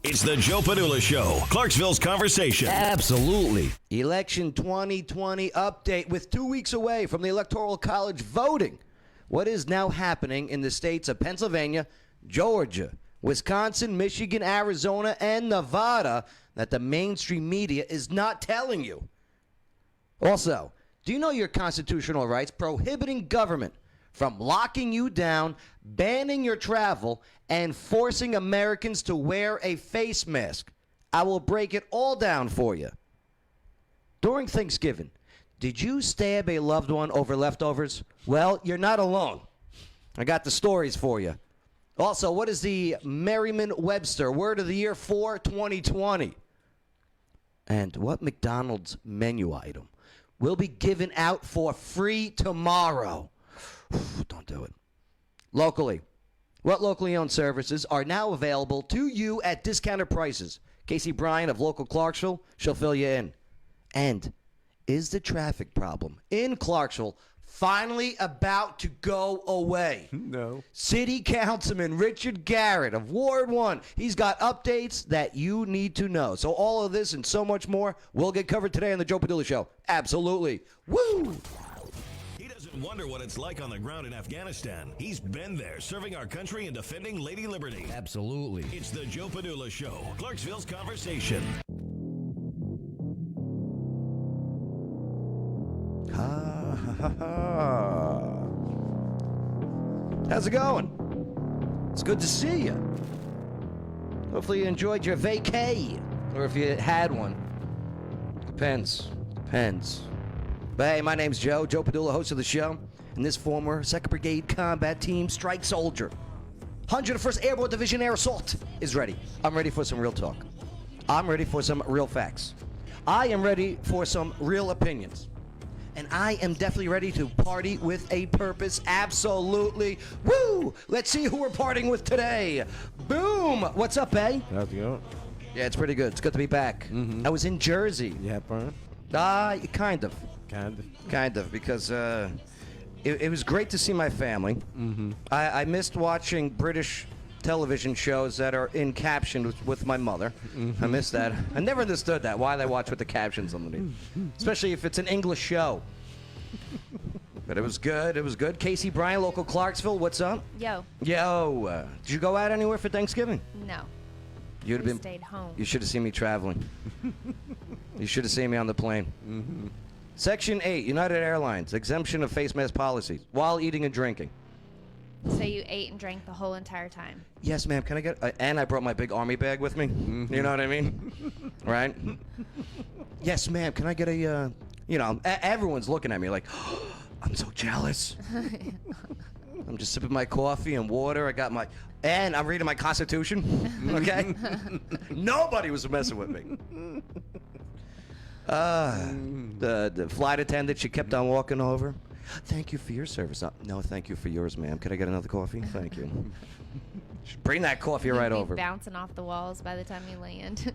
It's the Joe Padula Show, Clarksville's conversation. Absolutely. Election 2020 update with 2 weeks away from the Electoral College Voting. What is now happening in the states of Pennsylvania, Georgia, Wisconsin, Michigan, Arizona, and Nevada that the mainstream media is not telling you? Also, do you know your constitutional rights prohibiting government from locking you down, banning your travel, and forcing Americans to wear a face mask? I will break it all down for you. During Thanksgiving, did you stab a loved one over leftovers? Well, you're not alone. I got the stories for you. Also, what is the Merriam-Webster Word of the Year for 2020? And what McDonald's menu item will be given out for free tomorrow? Don't do it. Locally. What locally owned services are now available to you at discounted prices? Casey Bryan of local Clarksville, she'll fill you in. And is the traffic problem in Clarksville finally about to go away? No. City Councilman Richard Garrett of Ward 1. He's got updates that you need to know. So all of this and so much more will get covered today on the Joe Padula Show. Absolutely. Woo! Wonder what it's like on the ground in Afghanistan. He's been there, serving our country and defending Lady Liberty. Absolutely. It's the Joe Padula Show, Clarksville's conversation. How's it going? It's good to see you. Hopefully you enjoyed your vacay, or if you had one. Depends. But hey, my name's Joe Padula, host of the show, and this former 2nd Brigade Combat Team strike soldier, 101st Airborne Division Air Assault, is ready. I'm ready for some real talk. I'm ready for some real facts. I am ready for some real opinions. And I am definitely ready to party with a purpose. Absolutely. Woo! Let's see who we're partying with today. Boom! What's up, eh? How's it going? Yeah, it's pretty good. It's good to be back. Mm-hmm. I was in Jersey. You have fun? Kind of. Kind of, because it was great to see my family. Mm-hmm. I missed watching British television shows that are in caption with my mother. Mm-hmm. I missed that. I never understood that, why they watch with the captions underneath, especially if it's an English show. But it was good. It was good. Casey Bryan, local Clarksville, what's up? Yo. Did you go out anywhere for Thanksgiving? No. You'd have been. Stayed home. You should have seen me traveling. You should have seen me on the plane. Mm-hmm. Section 8, United Airlines, exemption of face mask policies while eating and drinking. So you ate and drank the whole entire time? Yes, ma'am. Can I get... and I brought my big army bag with me. Mm-hmm. You know what I mean? Right? Yes, ma'am. Can I get a... everyone's looking at me like, oh, I'm so jealous. I'm just sipping my coffee and water. I got my... And I'm reading my Constitution. Okay? Nobody was messing with me. The flight attendant, she kept on walking over. Thank you for your service. No, thank you for yours, ma'am. Could I get another coffee? Thank you. Bring that coffee right over. Bouncing off the walls by the time you land.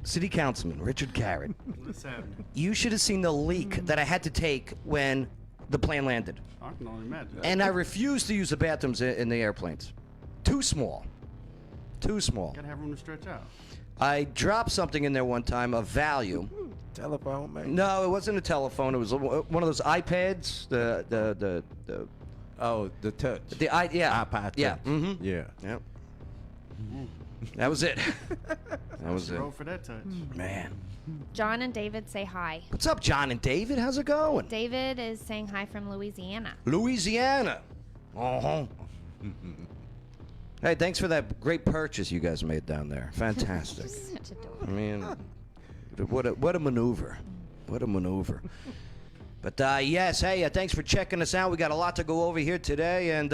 City Councilman Richard Garrett. What's happening? You should have seen the leak that I had to take when the plane landed. I can only imagine. And I refused to use the bathrooms in the airplanes. Too small. Too small. Gotta have room to stretch out. I dropped something in there one time of value. Telephone, man. No, it wasn't a telephone. It was one of those iPads. The Oh, the touch. Yeah. iPod touch. Yeah. Mm-hmm. Yeah. Yep. That was it. That was it. Roll for that touch. Man. John and David say hi. What's up, John and David? How's it going? David is saying hi from Louisiana. Louisiana. Uh-huh. Hey, thanks for that great purchase you guys made down there. Fantastic. Such a dork. I mean, what a maneuver. What a maneuver. But, yes, hey, thanks for checking us out. We got a lot to go over here today. And,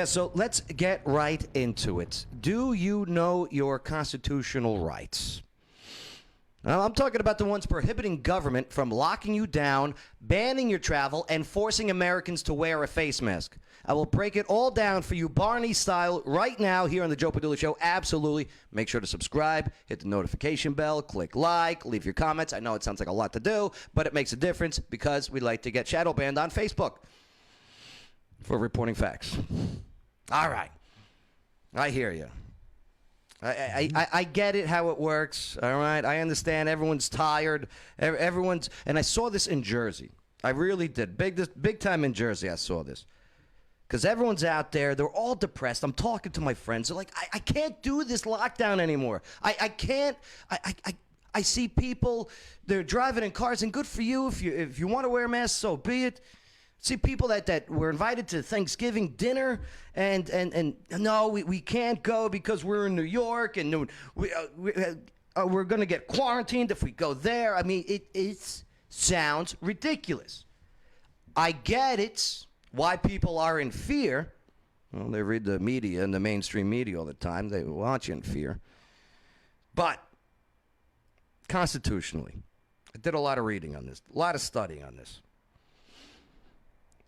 so let's get right into it. Do you know your constitutional rights? I'm talking about the ones prohibiting government from locking you down, banning your travel, and forcing Americans to wear a face mask. I will break it all down for you Barney style right now here on the Joe Padula Show. Absolutely. Make sure to subscribe, hit the notification bell, click like, leave your comments. I know it sounds like a lot to do, but it makes a difference because we like to get shadow banned on Facebook for reporting facts. All right. I hear you. I get it how it works. All right, I understand. Everyone's tired. Everyone's, and I saw this in Jersey. I really did. Big time in Jersey. I saw this because everyone's out there. They're all depressed. I'm talking to my friends. They're like, I can't do this lockdown anymore. I can't. I see people. They're driving in cars, and good for you. If you want to wear a mask, so be it. See people that were invited to Thanksgiving dinner, and no, we can't go because we're in New York, and we're going to get quarantined if we go there. I mean, it sounds ridiculous. I get it, why people are in fear. Well, they read the media and the mainstream media all the time. They want you in fear. But constitutionally, I did a lot of reading on this, a lot of studying on this.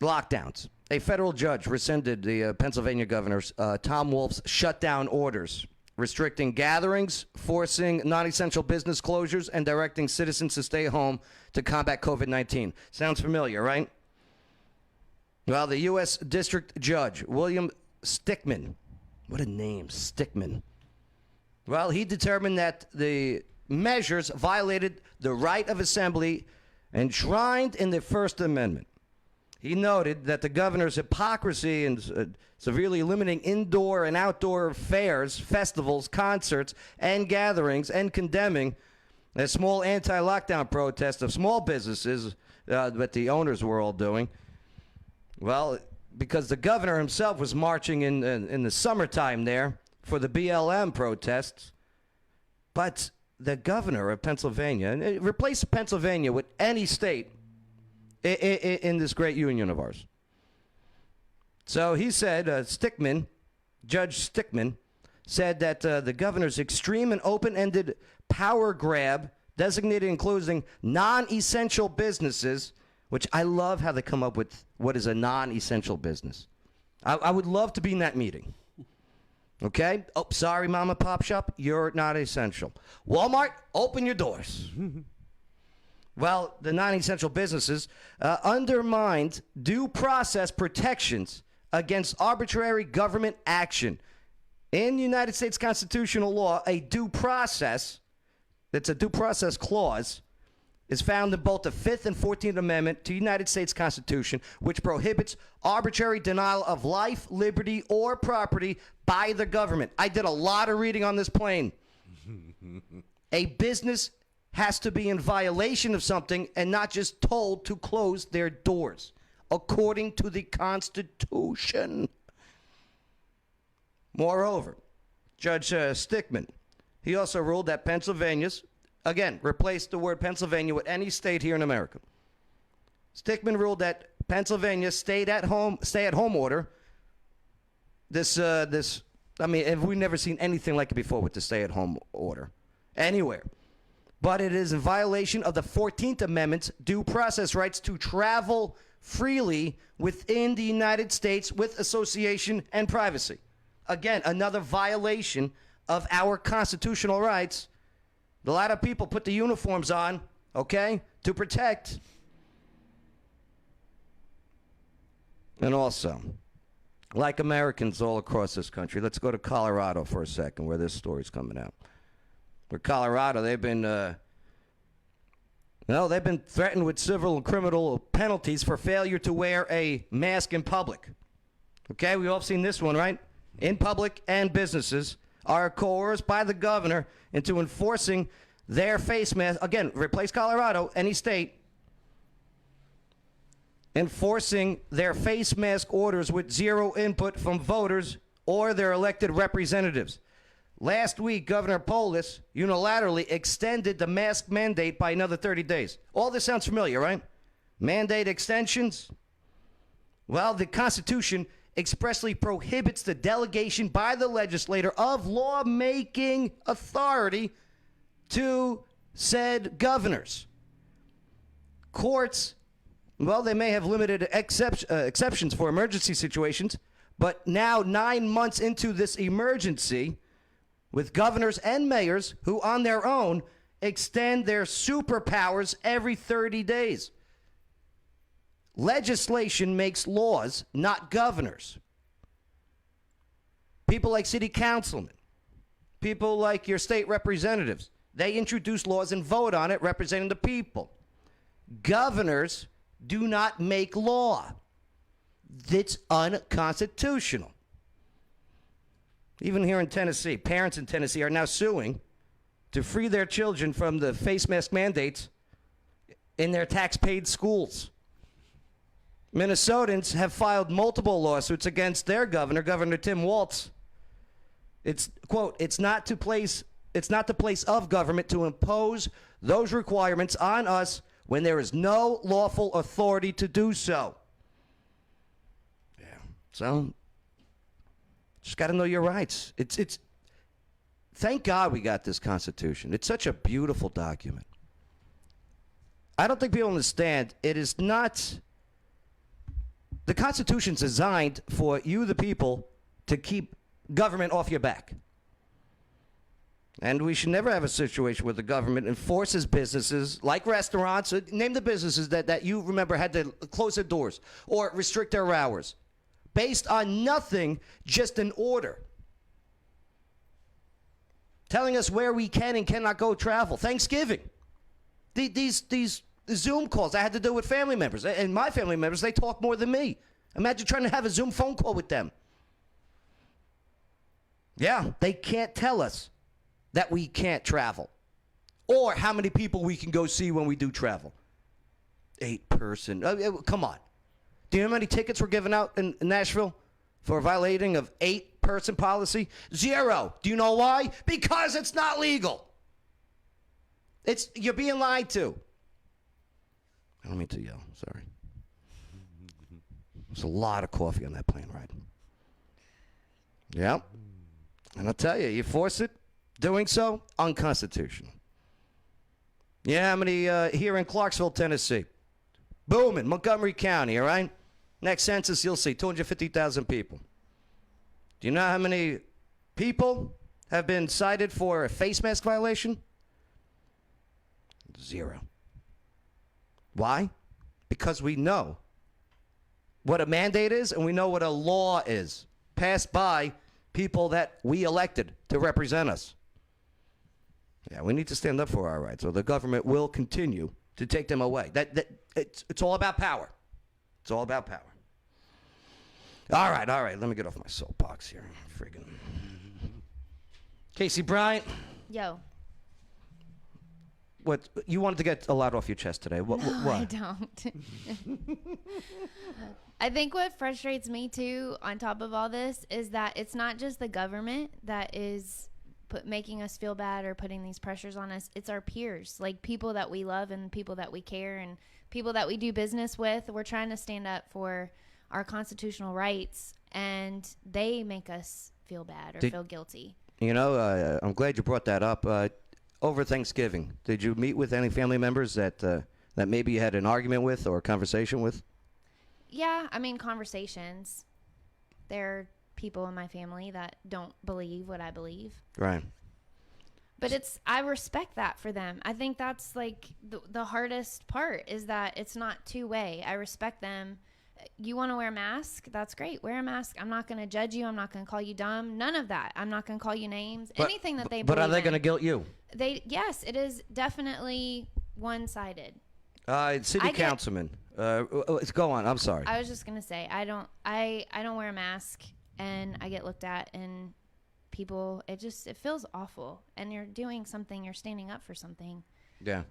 Lockdowns. A federal judge rescinded the Pennsylvania governor's Tom Wolf's shutdown orders, restricting gatherings, forcing non-essential business closures, and directing citizens to stay home to combat COVID-19. Sounds familiar, right? Well, the U.S. District Judge, William Stickman, what a name, Stickman. Well, he determined that the measures violated the right of assembly enshrined in the First Amendment. He noted that the governor's hypocrisy in severely limiting indoor and outdoor fairs, festivals, concerts, and gatherings, and condemning a small anti-lockdown protest of small businesses that the owners were all doing. Well, because the governor himself was marching in the summertime there for the BLM protests, but the governor of Pennsylvania, and replace Pennsylvania with any state in this great union of ours. So he said, Judge Stickman, said that the governor's extreme and open-ended power grab, designated and closing non-essential businesses, which I love how they come up with what is a non-essential business. I would love to be in that meeting. Okay? Oh, sorry, mom and pop shop, you're not essential. Walmart, open your doors. Well, the non-essential businesses undermined due process protections against arbitrary government action. In United States constitutional law, a due process, that's a due process clause, is found in both the 5th and 14th Amendment to the United States Constitution, which prohibits arbitrary denial of life, liberty, or property by the government. I did a lot of reading on this plane. A business has to be in violation of something and not just told to close their doors, according to the Constitution. Moreover, Judge Stickman, he also ruled that Pennsylvania's, again, replaced the word Pennsylvania with any state here in America. Stickman ruled that Pennsylvania's stay-at-home order, I mean, have we never seen anything like it before with the stay-at-home order anywhere? But it is in violation of the 14th Amendment's due process rights to travel freely within the United States with association and privacy. Again, another violation of our constitutional rights. A lot of people put the uniforms on, okay, to protect. And also, like Americans all across this country, let's go to Colorado for a second, where this story's coming out. For Colorado, they've been threatened with civil and criminal penalties for failure to wear a mask in public. Okay, we've all seen this one, right? In public and businesses are coerced by the governor into enforcing their face mask. Again, replace Colorado, any state. Enforcing their face mask orders with zero input from voters or their elected representatives. Last week, Governor Polis unilaterally extended the mask mandate by another 30 days. All this sounds familiar, right? Mandate extensions? Well, the Constitution expressly prohibits the delegation by the legislator of lawmaking authority to said governors. Courts, well, they may have limited exceptions for emergency situations, but now 9 months into this emergency, with governors and mayors who on their own extend their superpowers every 30 days. Legislation makes laws, not governors. People like city councilmen, People like your state representatives. They introduce laws and vote on it representing the people. Governors do not make law. It's unconstitutional. Even here in Tennessee, parents in Tennessee are now suing to free their children from the face mask mandates in their tax-paid schools. Minnesotans have filed multiple lawsuits against their governor, Governor Tim Walz. It's, quote, it's not the place of government to impose those requirements on us when there is no lawful authority to do so. Yeah. So, just got to know your rights. It's thank God we got this Constitution. It's such a beautiful document. I don't think people understand. It is not. The Constitution's designed for you, the people, to keep government off your back. And we should never have a situation where the government enforces businesses like restaurants. Name the businesses that you remember had to close their doors or restrict their hours based on nothing, just an order. Telling us where we can and cannot go travel. Thanksgiving. These Zoom calls I had to do with family members. And my family members, they talk more than me. Imagine trying to have a Zoom phone call with them. Yeah, they can't tell us that we can't travel or how many people we can go see when we do travel. 8 person. Come on. Do you know how many tickets were given out in Nashville for violating of 8-person policy? 0. Do you know why? Because it's not legal. You're being lied to. I don't mean to yell. Sorry. There's a lot of coffee on that plane ride. Yep. And I'll tell you, you force it, doing so, unconstitutional. Yeah, how many here in Clarksville, Tennessee? Booming, Montgomery County, all right? Next census, you'll see 250,000 people. Do you know how many people have been cited for a face mask violation? 0. Why? Because we know what a mandate is and we know what a law is passed by people that we elected to represent us. Yeah, we need to stand up for our rights, or the government will continue to take them away. It's all about power. It's all about power. All right. Let me get off my soapbox here. Friggin'. Casey Bryant. Yo. What you wanted to get a lot off your chest today? What? I don't. I think what frustrates me too, on top of all this, is that it's not just the government that is making us feel bad or putting these pressures on us. It's our peers, like people that we love and people that we care and people that we do business with. We're trying to stand up for our constitutional rights, and they make us feel bad or feel guilty. You know, I'm glad you brought that up. Over Thanksgiving, did you meet with any family members that maybe you had an argument with or a conversation with? Yeah, I mean, conversations. There are people in my family that don't believe what I believe. Right. But I respect that for them. I think that's like the hardest part, is that it's not two-way. I respect them. You want to wear a mask? That's great. Wear a mask. I'm not going to judge you. I'm not going to call you dumb. None of that. I'm not going to call you names. Anything that they believe in. But are they going to guilt you? Yes, it is definitely one-sided. City councilman. Go on. I'm sorry. I was just going to say, I don't wear a mask, and I get looked at, and people, it feels awful. And you're doing something, you're standing up for something. Yeah.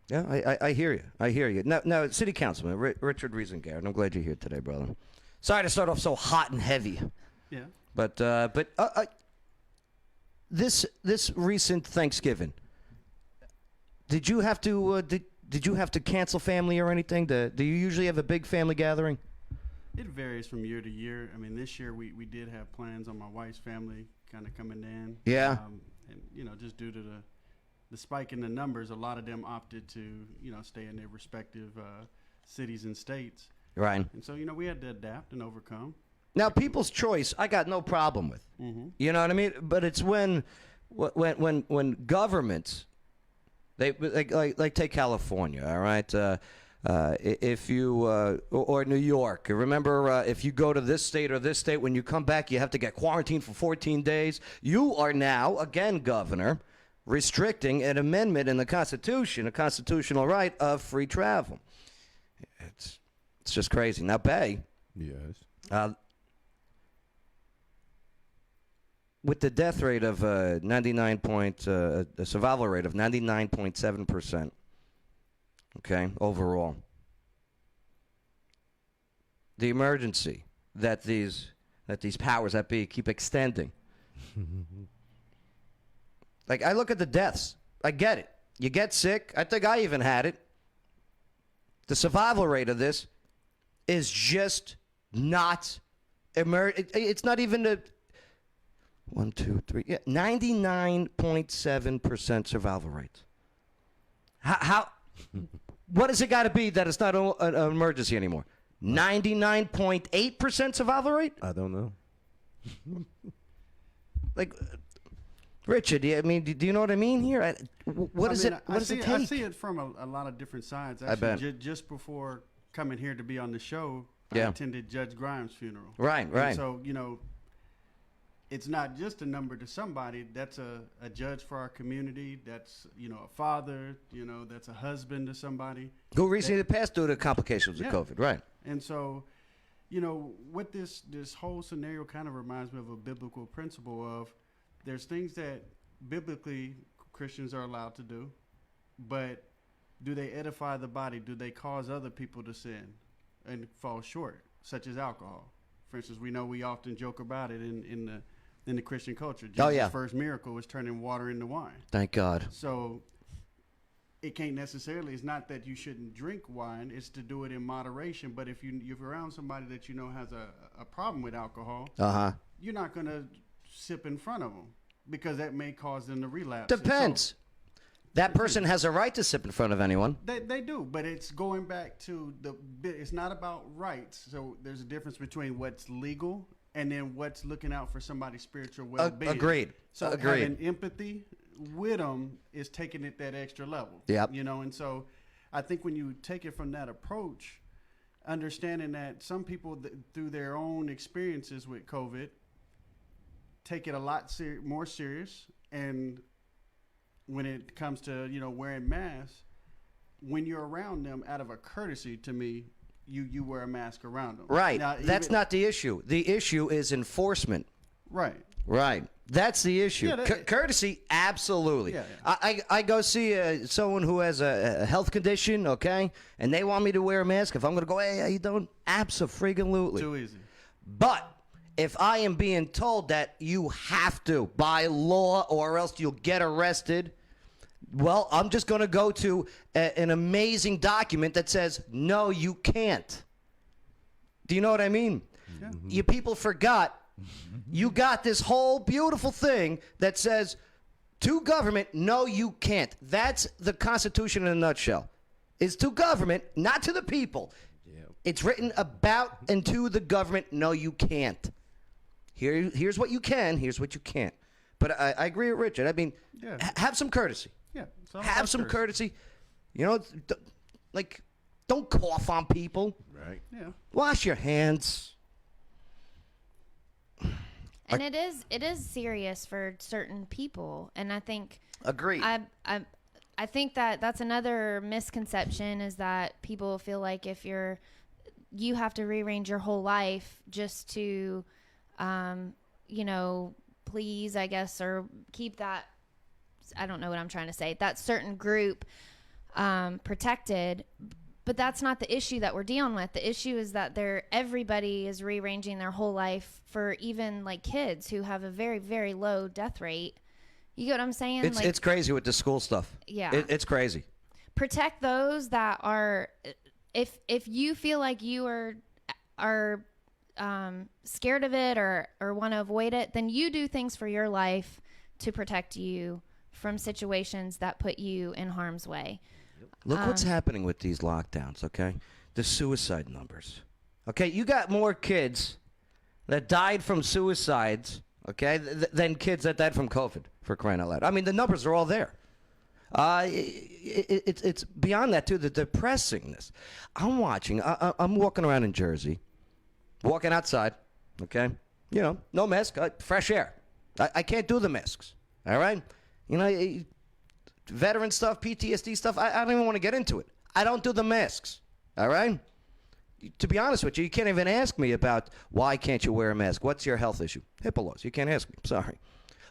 Yeah, I hear you. I hear you. Now, City Councilman Richard Garrett, I'm glad you're here today, brother. Sorry to start off so hot and heavy. Yeah. But this recent Thanksgiving, did you have to cancel family or anything? Do you usually have a big family gathering? It varies from year to year. I mean, this year we did have plans on my wife's family kind of coming in. Yeah. And just due to the spike in the numbers, a lot of them opted to, stay in their respective cities and states. Right. And so, we had to adapt and overcome. Now, people's choice, I got no problem with. Mm-hmm. You know what I mean? But it's when governments, they like take California, all right? If you or New York, remember if you go to this state or this state, when you come back, you have to get quarantined for 14 days. You are now, again, Governor, restricting an amendment in the Constitution, a constitutional right of free travel. It's just crazy. Now, Bay. Yes. With the death rate of a survival rate of 99.7%, okay, overall, the emergency that these powers that be keep extending. Like, I look at the deaths. I get it. You get sick. I think I even had it. The survival rate of this is just not it's not even a 1, 2, 3. Yeah, 99.7% survival rate. How what does it got to be that it's not an emergency anymore? 99.8% survival rate? I don't know. Like, Richard, I mean, do you know what I mean here? What does it take? I see it from a lot of different sides. Actually, I bet. Just before coming here to be on the show, Yeah. I attended Judge Grimes' funeral. Right. And so, it's not just a number to somebody. That's a judge for our community. That's, a father, that's a husband to somebody. Who recently passed due to complications with COVID, right? And so, what this whole scenario kind of reminds me of a biblical principle of there's things that biblically Christians are allowed to do, but do they edify the body? Do they cause other people to sin and fall short, such as alcohol? For instance, we know we often joke about it in the Christian culture. Jesus' first miracle was turning water into wine. Thank God. So it can't necessarily, it's not that you shouldn't drink wine, it's to do it in moderation. But if you're around somebody that has a problem with alcohol, you're not going to sip in front of them because that may cause them to relapse. Depends. That person has a right to sip in front of anyone. They do, but it's going back to it's not about rights. So there's a difference between what's legal and then what's looking out for somebody's spiritual well-being. Agreed. So Agreed. having empathy with them is taking it that extra level. Yep. And so I think when you take it from that approach, understanding that some people through their own experiences with COVID take it a lot more serious, and when it comes to wearing masks, when you're around them, out of a courtesy to me, you wear a mask around them. Right. Now, that's not the issue. The issue is enforcement. Right. Right. That's the issue. Yeah, courtesy, absolutely. Yeah. I go see someone who has a health condition, okay, and they want me to wear a mask. If I'm going to go, hey, how you doing? Abso-friggin-lutely. Too easy. But if I am being told that you have to by law or else you'll get arrested, well, I'm just going to go to an amazing document that says, no, you can't. Do you know what I mean? Yeah. You people forgot. You got this whole beautiful thing that says to government, no, you can't. That's the Constitution in a nutshell. It's to government, not to the people. Yeah. It's written about and to the government, no, you can't. Here's what you can, here's what you can't. But I agree with Richard. I mean, have some courtesy. Yeah. Have some courtesy. Don't cough on people. Right. Yeah. Wash your hands. And it is serious for certain people, and I think Agreed. I think that's another misconception, is that people feel like if you have to rearrange your whole life just to please, I guess, or keep that, I don't know what I'm trying to say, that certain group protected. But that's not the issue that we're dealing with. The issue is that everybody is rearranging their whole life, for even like kids who have a very, very low death rate. You get what I'm saying? It's crazy with the school stuff. Yeah. It's crazy. Protect those that are, if you feel like you are scared of it or want to avoid it, then you do things for your life to protect you from situations that put you in harm's way. Look what's happening with these lockdowns, okay? The suicide numbers. Okay, you got more kids that died from suicides, okay, than kids that died from COVID, for crying out loud. I mean, the numbers are all there. It's beyond that, too, the depressingness. I'm watching. I'm walking around in Jersey, walking outside, okay? You know, no mask, fresh air. I can't do the masks, all right? You know, veteran stuff, PTSD stuff, I don't even want to get into it. I don't do the masks, all right? To be honest with you, you can't even ask me about why can't you wear a mask. What's your health issue? HIPAA laws. You can't ask me. Sorry.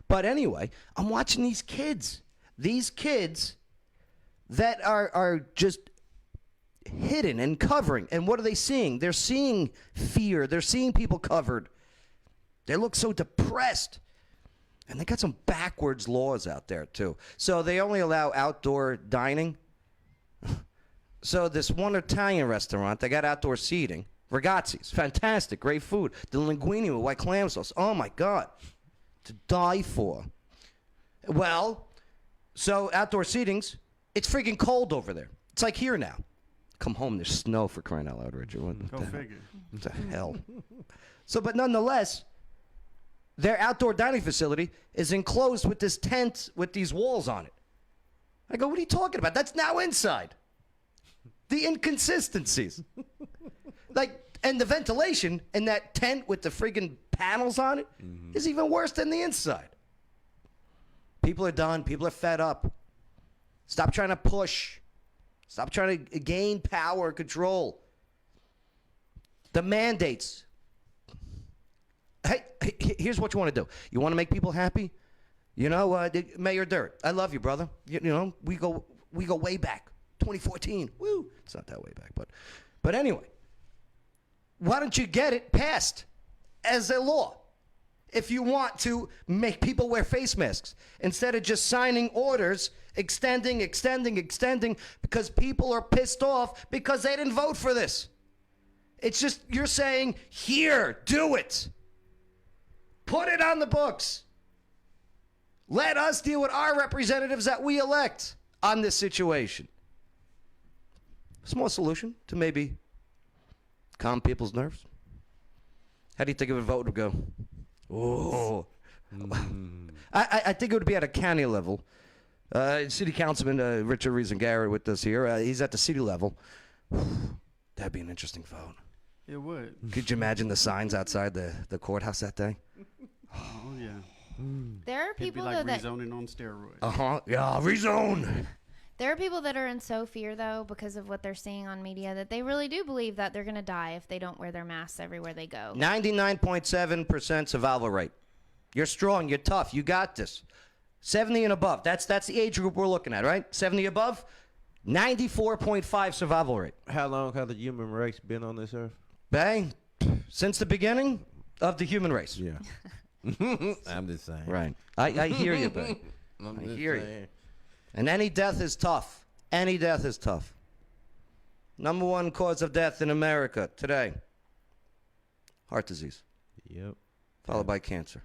But anyway, I'm watching these kids. These kids that are just hidden and covering. And what are they seeing? They're seeing fear. They're seeing people covered. They look so depressed. And they got some backwards laws out there, too. So they only allow outdoor dining. So this one Italian restaurant, they got outdoor seating. Ragazzi's, fantastic, great food. The linguine with white clam sauce, oh my God, to die for. Well, so outdoor seatings, it's freaking cold over there. It's like here now. Come home, there's snow for crying out loud, Richard. Go figure. What the hell? So, but nonetheless, their outdoor dining facility is enclosed with this tent with these walls on it. I go, what are you talking about? That's now inside. The inconsistencies. And the ventilation in that tent with the friggin' panels on it is even worse than the inside. People are done. People are fed up. Stop trying to push. Stop trying to gain power and control. The mandates. Hey, here's what you want to do. You want to make people happy? You know, Mayor Dirt, I love you, brother. You know, we go way back. 2014. Woo. It's not that way back, but anyway. Why don't you get it passed as a law? If you want to make people wear face masks instead of just signing orders, extending, because people are pissed off because they didn't vote for this. It's just, you're saying, here, do it. Put it on the books. Let us deal with our representatives that we elect on this situation. Small solution to maybe calm people's nerves. How do you think of a vote would go? Oh. I think it would be at a county level. City Councilman Richard Garrett with us here. He's at the city level. That'd be an interesting vote. It would. Could you imagine the signs outside the courthouse that day? Oh, yeah. There are It'd be people like though that rezoning on steroids. Yeah, rezone. there are people that are in so fear though because of what they're seeing on media that they really do believe that they're going to die if they don't wear their masks everywhere they go. 99.7% survival rate. You're strong. You're tough. You got this. 70 and above. That's the age group we're looking at, right? 70 above. 94.5 survival rate. How long has the human race been on this earth? Bang. Since the beginning of the human race. Yeah. I'm just saying. Right. I hear you, Bang. I hear you. And any death is tough. Any death is tough. Number one cause of death in America today. Heart disease. Yep. Followed by cancer.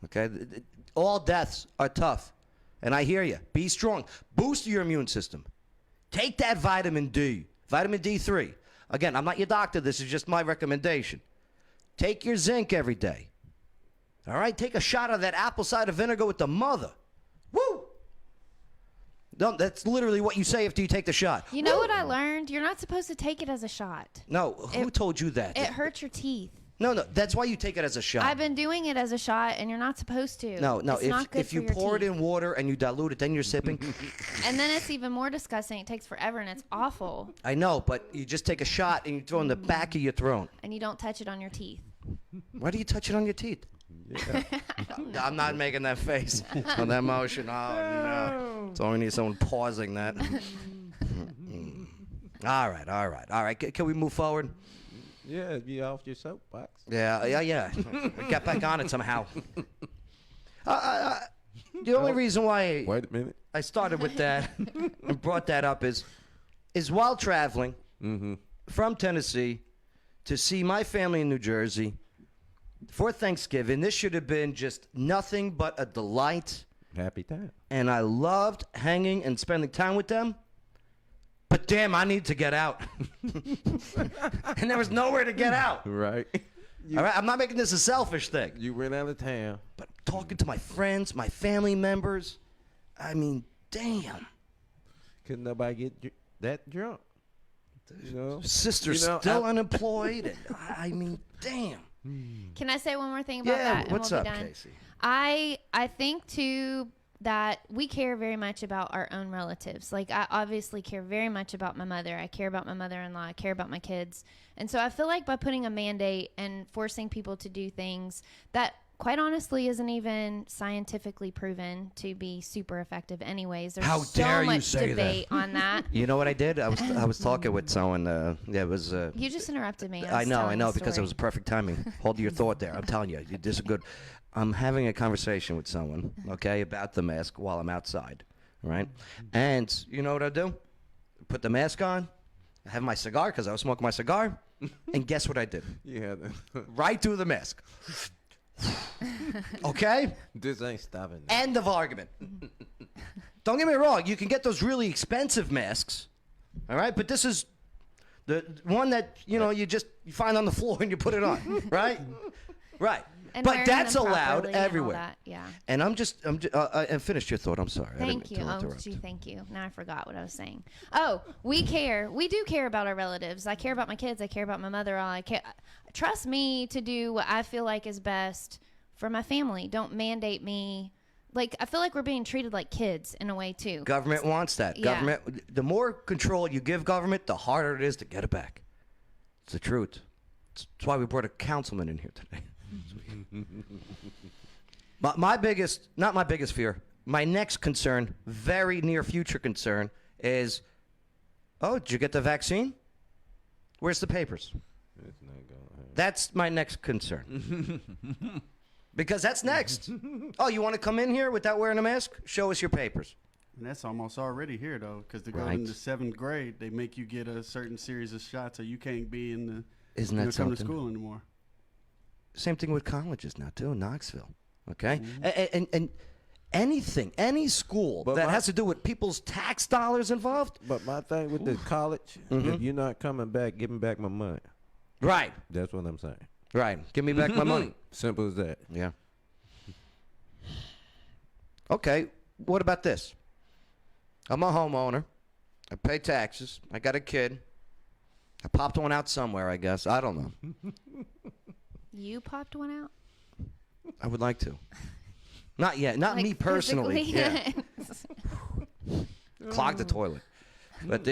Okay? All deaths are tough. And I hear you. Be strong. Boost your immune system. Take that vitamin D. Vitamin D3. Again, I'm not your doctor. This is just my recommendation. Take your zinc every day. All right? Take a shot of that apple cider vinegar with the mother. Woo! No, that's literally what you say after you take the shot. You know what I learned? You're not supposed to take it as a shot. No, who told you that? It hurts your teeth. No, that's why you take it as a shot. I've been doing it as a shot, and you're not supposed to. No. It's not good If you for your pour it teeth. in water and you dilute it, then you're sipping. And then it's even more disgusting. It takes forever, and it's awful. I know, but you just take a shot and you throw it in the back of your throat. And you don't touch it on your teeth. Why do you touch it on your teeth? Yeah. I'm not making that face on that motion. Oh, no. It's only need someone pausing that. All right. Can we move forward? Yeah, be off your soapbox. Yeah. Get back on it somehow. The only reason why Wait a minute. I started with that and brought that up is while traveling from Tennessee to see my family in New Jersey for Thanksgiving, this should have been just nothing but a delight. Happy time. And I loved hanging and spending time with them. But damn, I need to get out. And there was nowhere to get out. Right. All right, I'm not making this a selfish thing. You went out of town. But talking to my friends, my family members, I mean, damn. Couldn't nobody get that drunk. You know? Sister's You know, still unemployed. And, I mean, damn. Can I say one more thing about Yeah, that? And what's we'll up, be done? Casey? I think too that we care very much about our own relatives. Like, I obviously care very much about my mother. I care about my mother-in-law. I care about my kids. And so I feel like by putting a mandate and forcing people to do things that quite honestly isn't even scientifically proven to be super effective anyways. There's How so dare you much say that. debate on that. You know what I did? I was talking with someone. Yeah, it was. You just interrupted me. I know, the because it story. was perfect timing. Hold your thought there. I'm telling you, this is good. I'm having a conversation with someone, okay, about the mask while I'm outside, right? And you know what I do? Put the mask on. I have my cigar because I was smoking my cigar, and guess what I did? Yeah. Right through the mask. Okay? This ain't stopping. Now. End of argument. Don't get me wrong. You can get those really expensive masks, all right? But this is the one that, you find on the floor and you put it on, right? Right. And But wearing that's them allowed properly and all everywhere. that, yeah. And and finish your thought. I'm sorry. I Thank didn't you. mean to Oh, interrupt. gee, thank you. Now I forgot what I was saying. Oh, we care. We do care about our relatives. I care about my kids. I care about my mother. I care. Trust me to do what I feel like is best for my family. Don't mandate me. Like, I feel like we're being treated like kids in a way too. Government wants that. Yeah. Government. The more control you give government, the harder it is to get it back. It's the truth. That's why we brought a councilman in here today. Not my biggest fear. My next concern, very near future concern, is, did you get the vaccine? Where's the papers? It's not going to happen. That's my next concern. Because that's next. Oh, you want to come in here without wearing a mask? Show us your papers. And that's almost already here, though, because to go Right. into 7th grade, they make you get a certain series of shots, or you can't be in the Isn't that come to something? school anymore. Same thing with colleges now, too, in Knoxville. Okay? Mm-hmm. And anything, any school But that my- has to do with people's tax dollars involved? But my thing with the college, if you're not coming back, give me back my money. Right. That's what I'm saying. Right. Give me back my money. Simple as that. Yeah. Okay. What about this? I'm a homeowner. I pay taxes. I got a kid. I popped one out somewhere, I guess. I don't know. You popped one out? I would like to. Not yet. Not Like, me personally. physically? Yeah. Clog the toilet. But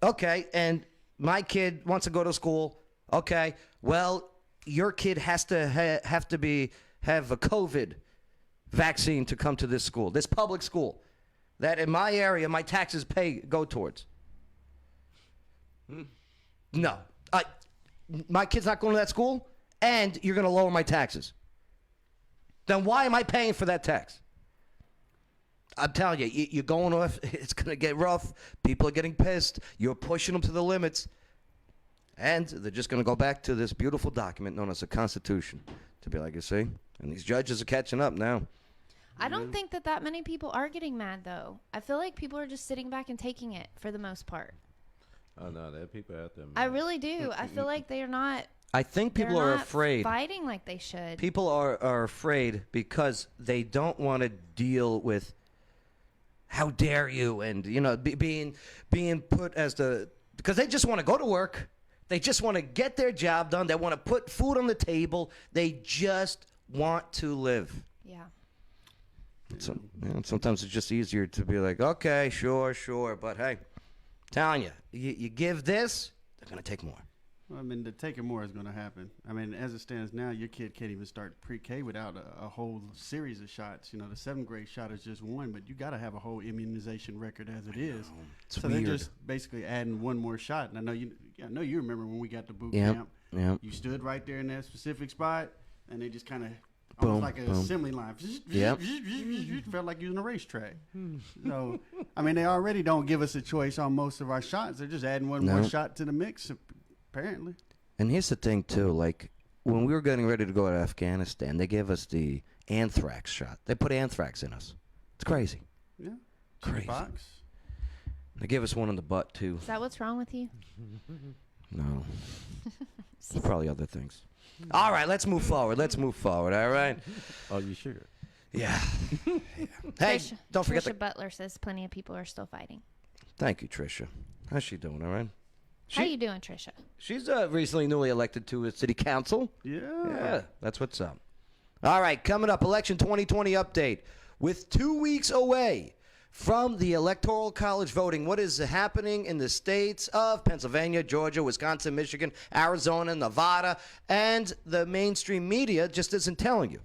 okay, and my kid wants to go to school. Okay, well, your kid has to have a COVID vaccine to come to this school, this public school, that in my area my taxes go towards. No, my kid's not going to that school, and you're going to lower my taxes. Then why am I paying for that tax? I'm telling you, you're going off. It's going to get rough. People are getting pissed. You're pushing them to the limits. And they're just going to go back to this beautiful document known as the Constitution to be like, you see? And these judges are catching up now. I don't think that many people are getting mad, though. I feel like people are just sitting back and taking it for the most part. Oh, no, there are people out there, man. I really do. I feel like they are not. I think people they're are not afraid. fighting like they should. People are afraid because they don't want to deal with how dare you and, being put as because they just want to go to work. They just want to get their job done. They want to put food on the table. They just want to live. Yeah. So, sometimes it's just easier to be like, okay, sure. But, hey, telling you, you give this, they're going to take more. Well, I mean, the taking more is going to happen. I mean, as it stands now, your kid can't even start pre-K without a whole series of shots. The 7th grade shot is just one, but you got to have a whole immunization record as it is. It's so weird. they're just basically adding one more shot. And I know you remember when we got the boot Yep, camp. yep. You stood right there in that specific spot, and they just kind of Boom, almost like an boom. assembly line. Yep. Felt like you was in a racetrack. So, I mean, they already don't give us a choice on most of our shots. They're just adding one more No. shot to the mix, apparently. And here's the thing, too. Like, when we were getting ready to go to Afghanistan, they gave us the anthrax shot. They put anthrax in us. It's crazy. Yeah. Crazy. Box. They gave us one in the butt, too. Is that what's wrong with you? No. Probably other things. All right, let's move forward. All right. Oh, you sure? Yeah. Hey, don't forget Trisha Butler says plenty of people are still fighting. Thank you, Trisha. How's she doing, all right? How you doing, Trisha? She's recently newly elected to a city council. Yeah, that's what's up. All right, coming up, election 2020 update. With 2 weeks away from the Electoral College voting, what is happening in the states of Pennsylvania, Georgia, Wisconsin, Michigan, Arizona, Nevada, and the mainstream media just isn't telling you.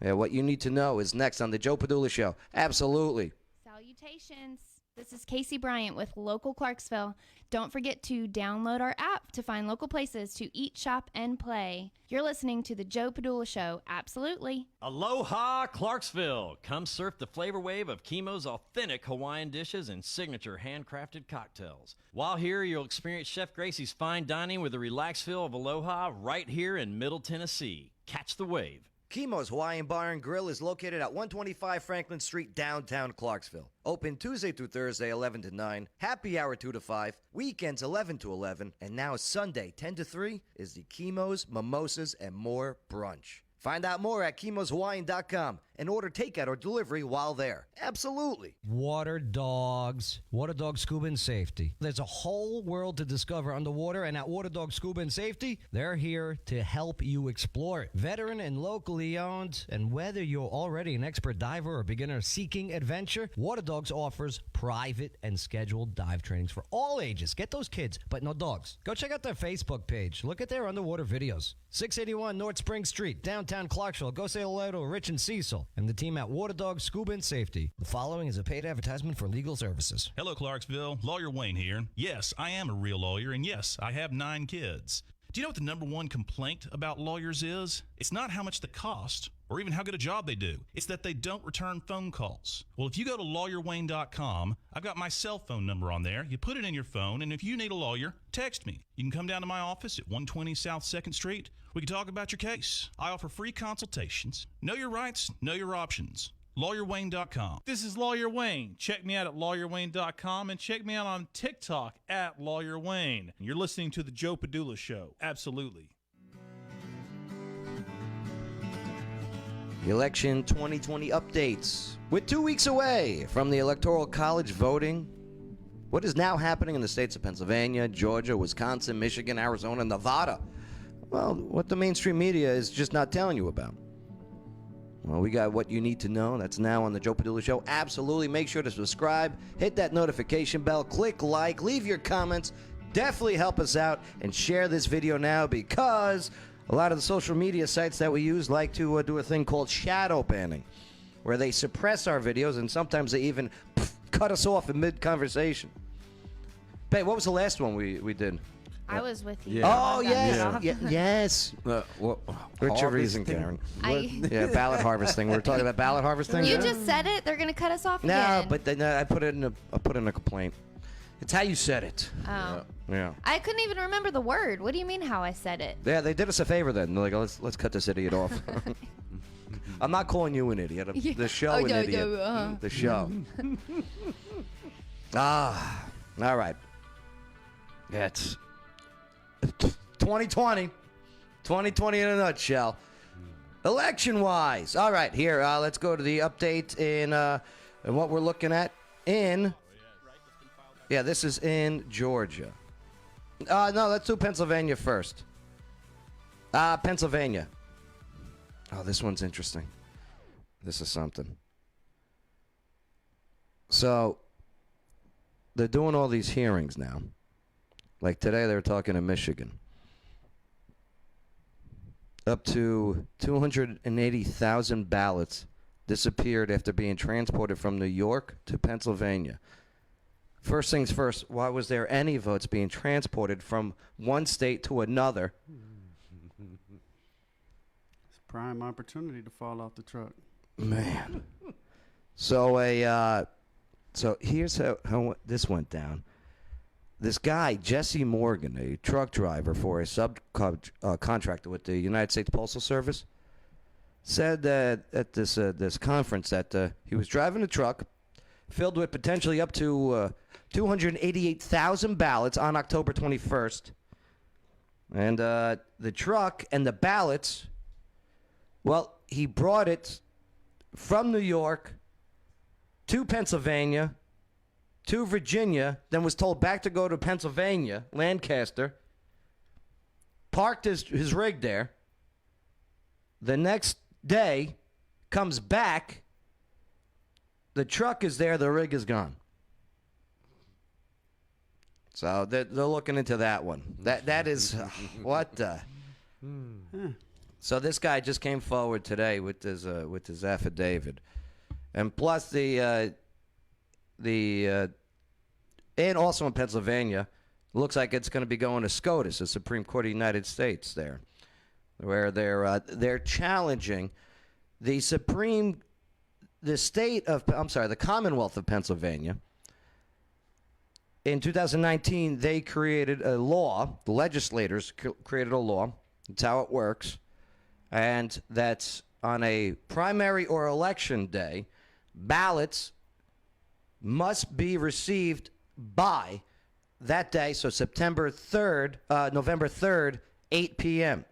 Yeah, what you need to know is next on the Joe Padula Show. Absolutely. Salutations. This is Casey Bryant with Local Clarksville. Don't forget to download our app to find local places to eat, shop, and play. You're listening to the Joe Padula Show. Absolutely. Aloha, Clarksville. Come surf the flavor wave of Chemo's authentic Hawaiian dishes and signature handcrafted cocktails. While here, you'll experience Chef Gracie's fine dining with a relaxed feel of Aloha right here in Middle Tennessee. Catch the wave. Chemo's Hawaiian Bar and Grill is located at 125 Franklin Street, downtown Clarksville. Open Tuesday through Thursday, 11 to 9. Happy hour, 2 to 5. Weekends, 11 to 11. And now Sunday, 10 to 3, is the Chemo's, Mimosas, and More Brunch. Find out more at chemosHawaiian.com and order takeout or delivery while there. Absolutely. Water dogs scuba and safety. There's a whole world to discover underwater, and at Water Dog Scuba and Safety, they're here to help you explore it. Veteran and locally owned, and whether you're already an expert diver or beginner seeking adventure, Water Dogs offers private and scheduled dive trainings for all ages. Get those kids, but no dogs. Go check out their Facebook page. Look at their underwater videos. 681 North Spring Street, downtown Clarksville. Go say hello to Rich and Cecil and the team at Water Dog Scuba and Safety. The following is a paid advertisement for legal services. Hello, Clarksville. Lawyer Wayne here. Yes, I am a real lawyer, and yes, I have 9 kids. Do you know what the number one complaint about lawyers is? It's not how much they cost or even how good a job they do. It's that they don't return phone calls. Well, if you go to lawyerwayne.com, I've got my cell phone number on there. You put it in your phone, and if you need a lawyer, text me. You can come down to my office at 120 South 2nd Street. We can talk about your case. I offer free consultations. Know your rights, know your options. LawyerWayne.com. This is Lawyer Wayne. Check me out at LawyerWayne.com and check me out on TikTok at Lawyer Wayne. You're listening to The Joe Padula Show. Absolutely. Election 2020 updates. With 2 weeks away from the Electoral College voting, what is now happening in the states of Pennsylvania, Georgia, Wisconsin, Michigan, Arizona, Nevada? Well, what the mainstream media is just not telling you about. Well, we got what you need to know. That's now on the Joe Padula Show. Absolutely. Make sure to subscribe, hit that notification bell, click like, leave your comments. Definitely help us out and share this video now, because a lot of the social media sites that we use like to do a thing called shadow banning, where they suppress our videos and sometimes they even cut us off in mid-conversation. Hey, what was the last one we did? I was with you. Yeah. Oh, I got yes. cut off. Yes. What's your reason, Karen? Yeah, ballot harvesting. We're talking about ballot harvesting. You just said it. They're going to cut us off No, again. but then I put it in a complaint. It's how you said it. Oh. Yeah. I couldn't even remember the word. What do you mean how I said it? Yeah, they did us a favor then. They're like, let's cut this idiot off. I'm not calling you an idiot. The show an idiot. The show. All right. Yeah, it's 2020. 2020 in a nutshell. Election-wise. All right, here, let's go to the update in what we're looking at in... Yeah, this is in Georgia. No, let's do Pennsylvania first. Pennsylvania. Oh, this one's interesting. This is something. So, they're doing all these hearings now. Like today, they were talking in Michigan. Up to 280,000 ballots disappeared after being transported from New York to Pennsylvania. First things first, why was there any votes being transported from one state to another? It's a prime opportunity to fall off the truck. Man. So so here's how this went down. This guy, Jesse Morgan, a truck driver for a subcontractor with the United States Postal Service, said that at this conference that he was driving a truck filled with potentially up to 288,000 ballots on October 21st. And the truck and the ballots, well, he brought it from New York to Pennsylvania to Virginia, then was told back to go to Pennsylvania, Lancaster, parked his rig there. The next day, comes back, the truck is there, the rig is gone. So they're looking into that one. That is, what the... So this guy just came forward today with his affidavit. And plus and also in Pennsylvania, looks like it's going to be going to SCOTUS, the Supreme Court of the United States there, where they're challenging the Commonwealth of Pennsylvania. In 2019, they created a law, the legislators created a law, that's how it works, and that's on a primary or election day, ballots must be received by that day, so November 3rd, 8 p.m.,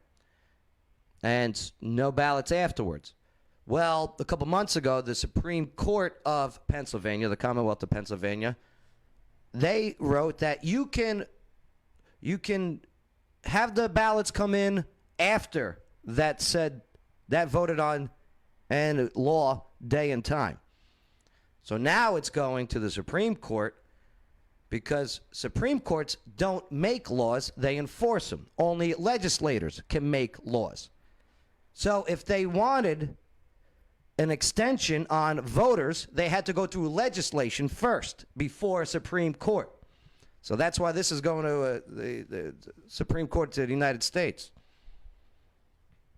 and no ballots afterwards. Well, a couple months ago, the Supreme Court of Pennsylvania, the Commonwealth of Pennsylvania, they wrote that you can have the ballots come in after that voted on and law day and time. So now it's going to the Supreme Court because Supreme Courts don't make laws, they enforce them. Only legislators can make laws. So if they wanted an extension on voters, they had to go through legislation first before Supreme Court. So that's why this is going to the Supreme Court of the United States.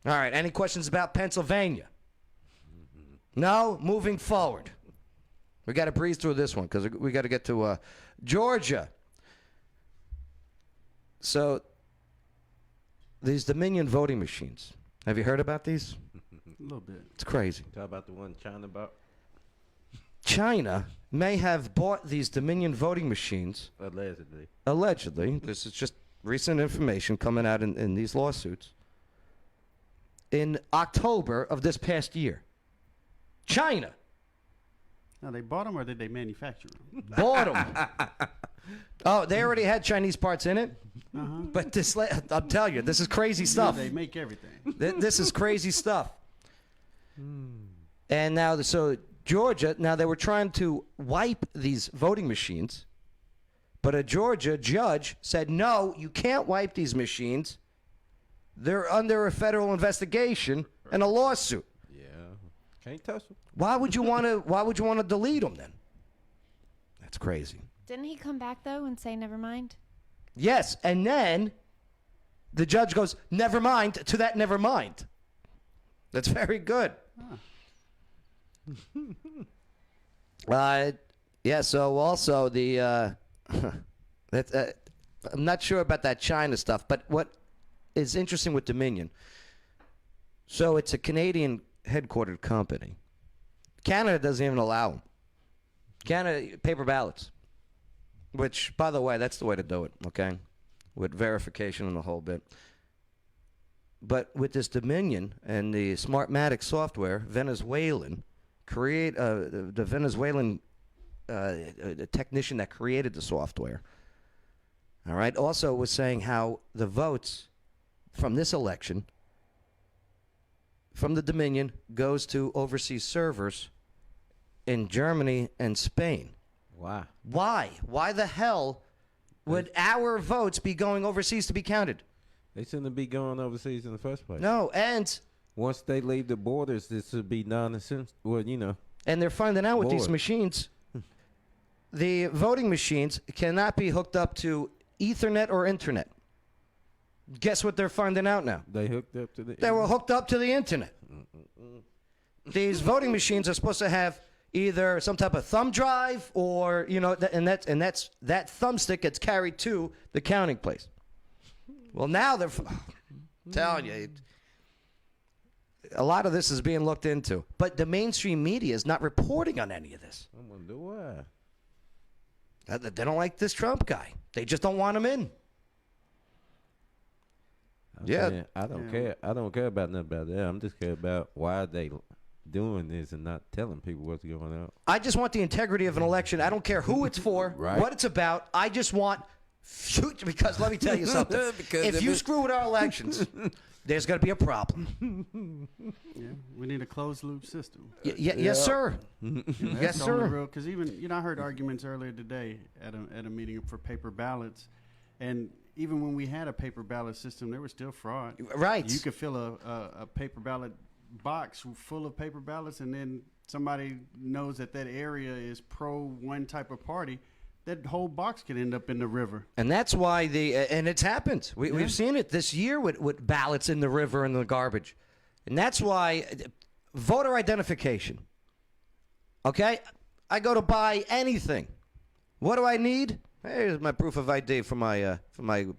All right, any questions about Pennsylvania? No? Moving forward. We got to breeze through this one because we got to get to Georgia. So these Dominion voting machines. Have you heard about these? A little bit. It's crazy. Talk about the one China bought. China may have bought these Dominion voting machines. Allegedly. Allegedly. This is just recent information coming out in these lawsuits. In October of this past year. China. Now, they bought them or did they manufacture them? Bought them. Oh, they already had Chinese parts in it? Uh-huh. But I'll tell you, this is crazy stuff. Yeah, they make everything. This is crazy stuff. And now, so Georgia, now they were trying to wipe these voting machines, but a Georgia judge said, no, you can't wipe these machines. They're under a federal investigation and a lawsuit. Yeah. Can't touch them. Why would you want to delete them then? That's crazy. Didn't he come back though and say never mind? Yes, and then the judge goes, never mind, to that never mind. That's very good. Huh. Yeah, so also I'm not sure about that China stuff, but what is interesting with Dominion, so it's a Canadian headquartered company. Canada doesn't even allow them. Canada, paper ballots. Which, by the way, that's the way to do it, okay? With verification and the whole bit. But with this Dominion and the Smartmatic software, the Venezuelan technician that created the software, all right, also was saying how the votes from this election from the Dominion goes to overseas servers in Germany and Spain. Wow. Why? Why the hell would our votes be going overseas to be counted? They shouldn't be going overseas in the first place. No, and once they leave the borders, this would be non-essential. Well, you know. And they're finding out with these Lord. machines, the voting machines cannot be hooked up to Ethernet or Internet. Guess what they're finding out now? They hooked up to the. They were hooked up to the Internet. These voting machines are supposed to have either some type of thumb drive or, you know, that thumbstick gets carried to the counting place. Well, now they're telling you, a lot of this is being looked into. But the mainstream media is not reporting on any of this. I wonder why. They don't like this Trump guy. They just don't want him in. I don't care. I don't care about nothing about that. I'm just care about why they doing this and not telling people what's going on. I just want the integrity of an election. I don't care who it's for, Right. what it's about. I just want future, because let me tell you something. If you screw with our elections, there's going to be a problem. Yeah, we need a closed loop system. Yes, sir. Yes, sir. Because even I heard arguments earlier today at a meeting for paper ballots, and even when we had a paper ballot system, there was still fraud. Right. You could fill a paper ballot box full of paper ballots, and then somebody knows that area is pro one type of party. That whole box could end up in the river. And that's why and it's happened. We've seen it this year with ballots in the river and the garbage. And that's why voter identification. Okay? I go to buy anything. What do I need? Here's my proof of ID for my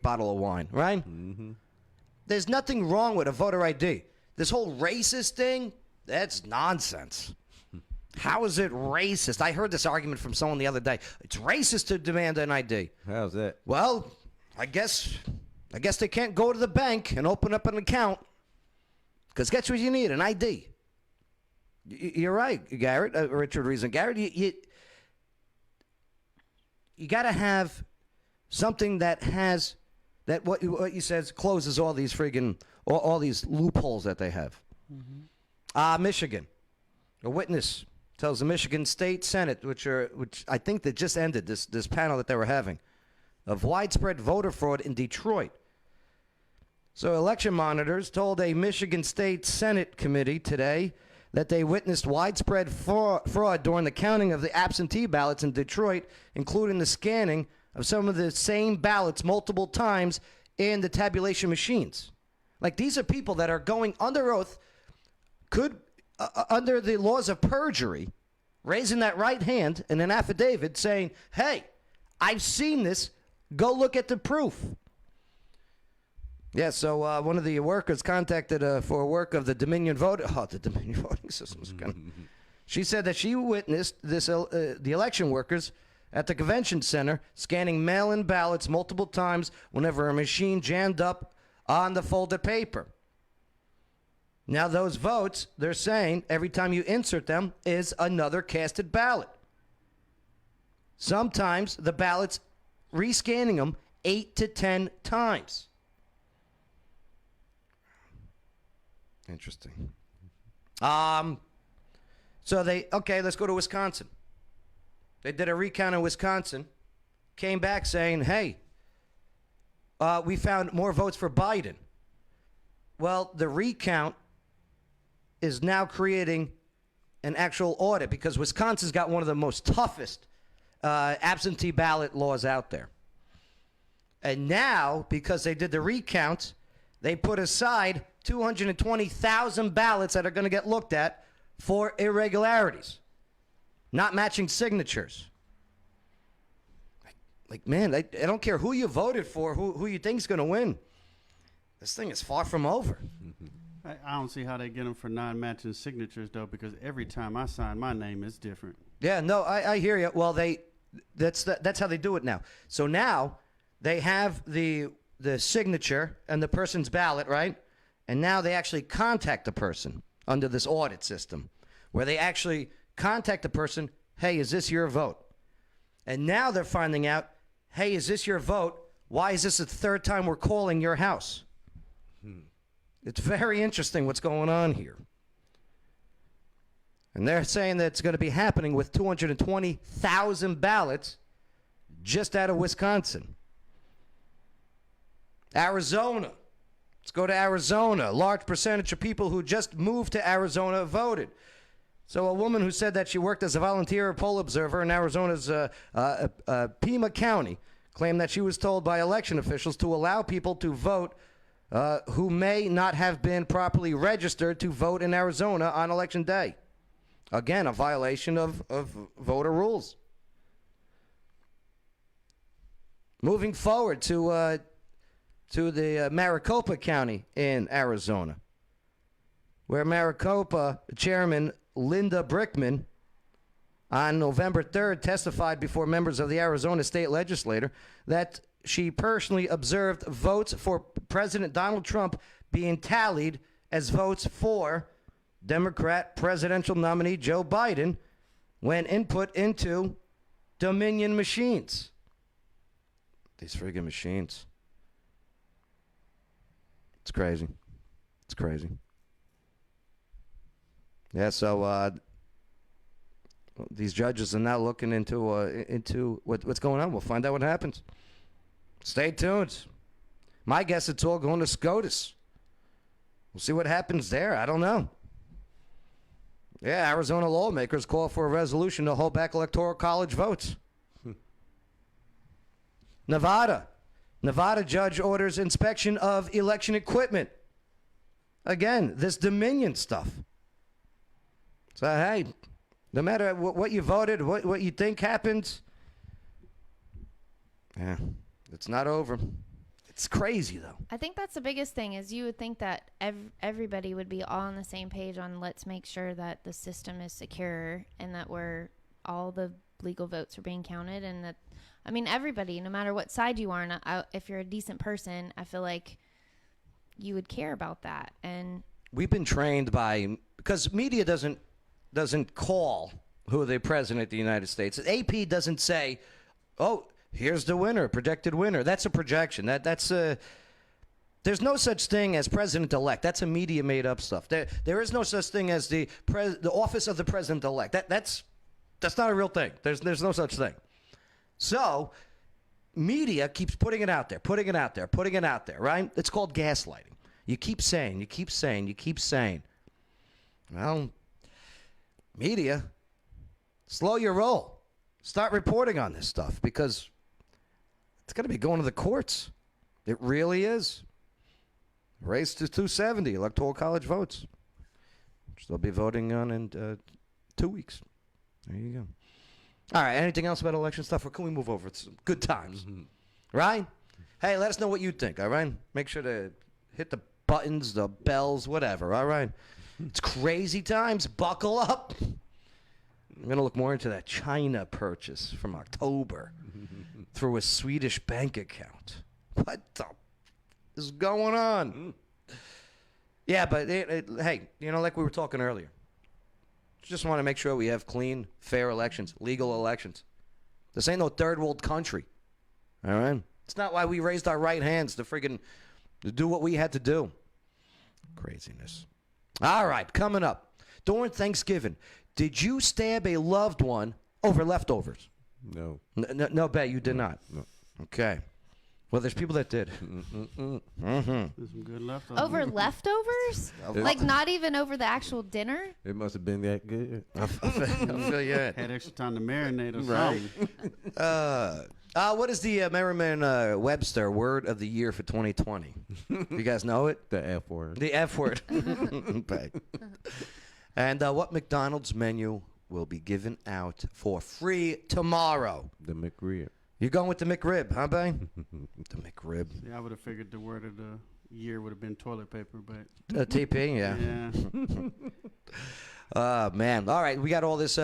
bottle of wine, right? Mm-hmm. There's nothing wrong with a voter ID. This whole racist thing, that's nonsense. How is it racist? I heard this argument from someone the other day. It's racist to demand an ID. How's that? Well, I guess they can't go to the bank and open up an account. Because guess what you need? An ID. You're right, Garrett. Richard Reason. Garrett, you got to have something that has that what you said closes all these friggin' all these loopholes that they have. Mm-hmm. Michigan, a witness tells the Michigan State Senate, which I think that just ended this panel that they were having, of widespread voter fraud in Detroit. So election monitors told a Michigan State Senate committee today that they witnessed widespread fraud during the counting of the absentee ballots in Detroit, including the scanning of some of the same ballots multiple times in the tabulation machines. Like, these are people that are going under oath, under the laws of perjury, raising that right hand in an affidavit saying, hey, I've seen this. Go look at the proof. Yeah, so one of the workers contacted for work of the Dominion Voting Systems. She said that she witnessed the election workers at the convention center scanning mail-in ballots multiple times whenever a machine jammed up on the folded paper. Now those votes, they're saying, every time you insert them is another casted ballot. Sometimes the ballots, rescanning them 8 to 10 times. Interesting. So let's go to Wisconsin. They did a recount in Wisconsin, came back saying, hey, we found more votes for Biden. Well, the recount is now creating an actual audit because Wisconsin's got one of the most toughest absentee ballot laws out there. And now, because they did the recount, they put aside 220,000 ballots that are going to get looked at for irregularities, not matching signatures. Like, man, I don't care who you voted for, who you think is going to win. This thing is far from over. I don't see how they get them for non-matching signatures, though, because every time I sign my name, it's different. Yeah, no, I hear you. Well, that's how they do it now. So now they have the signature and the person's ballot, right? And now they actually contact the person under this audit system, where they actually contact the person, hey, is this your vote? And now they're finding out, hey, is this your vote? Why is this the third time we're calling your house? It's very interesting what's going on here. And they're saying that it's going to be happening with 220,000 ballots just out of Wisconsin. Arizona. Let's go to Arizona. A large percentage of people who just moved to Arizona voted. So a woman who said that she worked as a volunteer poll observer in Arizona's Pima County claimed that she was told by election officials to allow people to vote who may not have been properly registered to vote in Arizona on Election Day. Again, a violation of voter rules. Moving forward to the Maricopa County in Arizona, where Maricopa Chairman Linda Brickman on November 3rd testified before members of the Arizona State Legislature that she personally observed votes for President Donald Trump being tallied as votes for Democrat presidential nominee Joe Biden when input into Dominion machines. These friggin' machines. It's crazy. It's crazy. Yeah, so these judges are now looking into what's going on. We'll find out what happens. Stay tuned. My guess it's all going to SCOTUS. We'll see what happens there. I don't know. Yeah, Arizona lawmakers call for a resolution to hold back Electoral College votes. Nevada judge orders inspection of election equipment. Again, this Dominion stuff. So, hey, no matter what you voted, what you think happens, yeah, it's not over. It's crazy, though. I think that's the biggest thing is you would think that everybody would be all on the same page on let's make sure that the system is secure and that all the legal votes are being counted and that, I mean, everybody, no matter what side you are, and if you're a decent person, I feel like you would care about that. And we've been trained because media doesn't call who the president of the United States. AP doesn't say, oh, here's the winner, projected winner. That's a projection. There's no such thing as president-elect. That's a media made-up stuff. There is no such thing as the office of the president-elect. That's not a real thing. There's no such thing. So, media keeps putting it out there, right? It's called gaslighting. You keep saying. Well, media, slow your roll. Start reporting on this stuff because it's going to be going to the courts. It really is. Race to 270 Electoral College votes, which they'll be voting on in 2 weeks. There you go. All right, anything else about election stuff, or can we move over? It's good times, right? Hey, let us know what you think, all right? Make sure to hit the buttons, the bells, whatever, all right? It's crazy times. Buckle up. I'm going to look more into that China purchase from October through a Swedish bank account. What the is going on? Yeah, but hey, like we were talking earlier, just want to make sure we have clean, fair elections, legal elections. This ain't no third world country, all right? It's not why we raised our right hands to do what we had to do. Craziness. All right, coming up. During Thanksgiving, did you stab a loved one over leftovers? No. No, bet you did not. No. Okay. Well, there's people that did. There's some good leftovers. over leftovers? Like not even over the actual dinner? It must have been that good. I feel you. Had extra time to marinate or Right. something. What is the Merriam-Webster Word of the Year for 2020? You guys know it? The F word. The F word. Right. And what McDonald's menu will be given out for free tomorrow? The McRib. You're going with the McRib, huh, Bang? The McRib. Yeah, I would have figured the word of the year would have been toilet paper, but TP, yeah. yeah. Man. All right, we got all this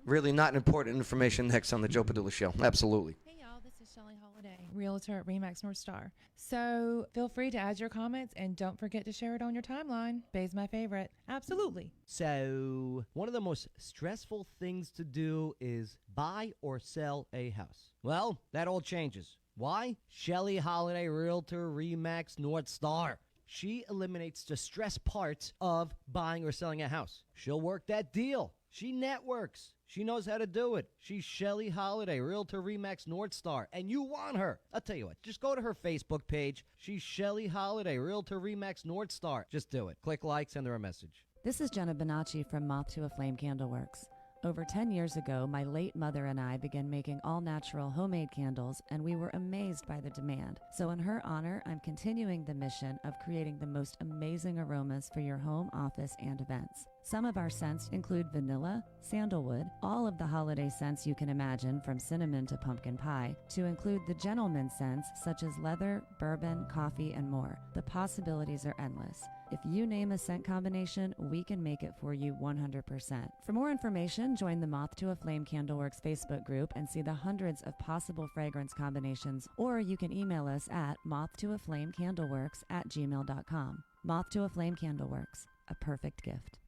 really not important information next on the Joe Padula Show. Absolutely. Hey y'all, this is Shelley Holiday, Realtor at RE/MAX North Star. So feel free to add your comments and don't forget to share it on your timeline. Bay's my favorite. Absolutely. So, one of the most stressful things to do is buy or sell a house. Well, that all changes. Why? Shelley Holiday, Realtor, RE/MAX North Star. She eliminates the stress parts of buying or selling a house. She'll work that deal. She networks. She knows how to do it. She's Shelley Holiday, Realtor RE/MAX North Star, and you want her. I'll tell you what, just go to her Facebook page. She's Shelley Holiday, Realtor RE/MAX North Star. Just do it. Click like, send her a message. This is Jenna Bonacci from Moth to a Flame Candleworks. Over 10 years ago, my late mother and I began making all-natural homemade candles, and we were amazed by the demand. So in her honor, I'm continuing the mission of creating the most amazing aromas for your home, office, and events. Some of our scents include vanilla, sandalwood, all of the holiday scents you can imagine from cinnamon to pumpkin pie, to include the gentleman scents such as leather, bourbon, coffee, and more. The possibilities are endless. If you name a scent combination, we can make it for you 100%. For more information, join the Moth to a Flame Candleworks Facebook group and see the hundreds of possible fragrance combinations, or you can email us at mothtoaflamecandleworks@gmail.com. Moth to a Flame Candleworks, a perfect gift.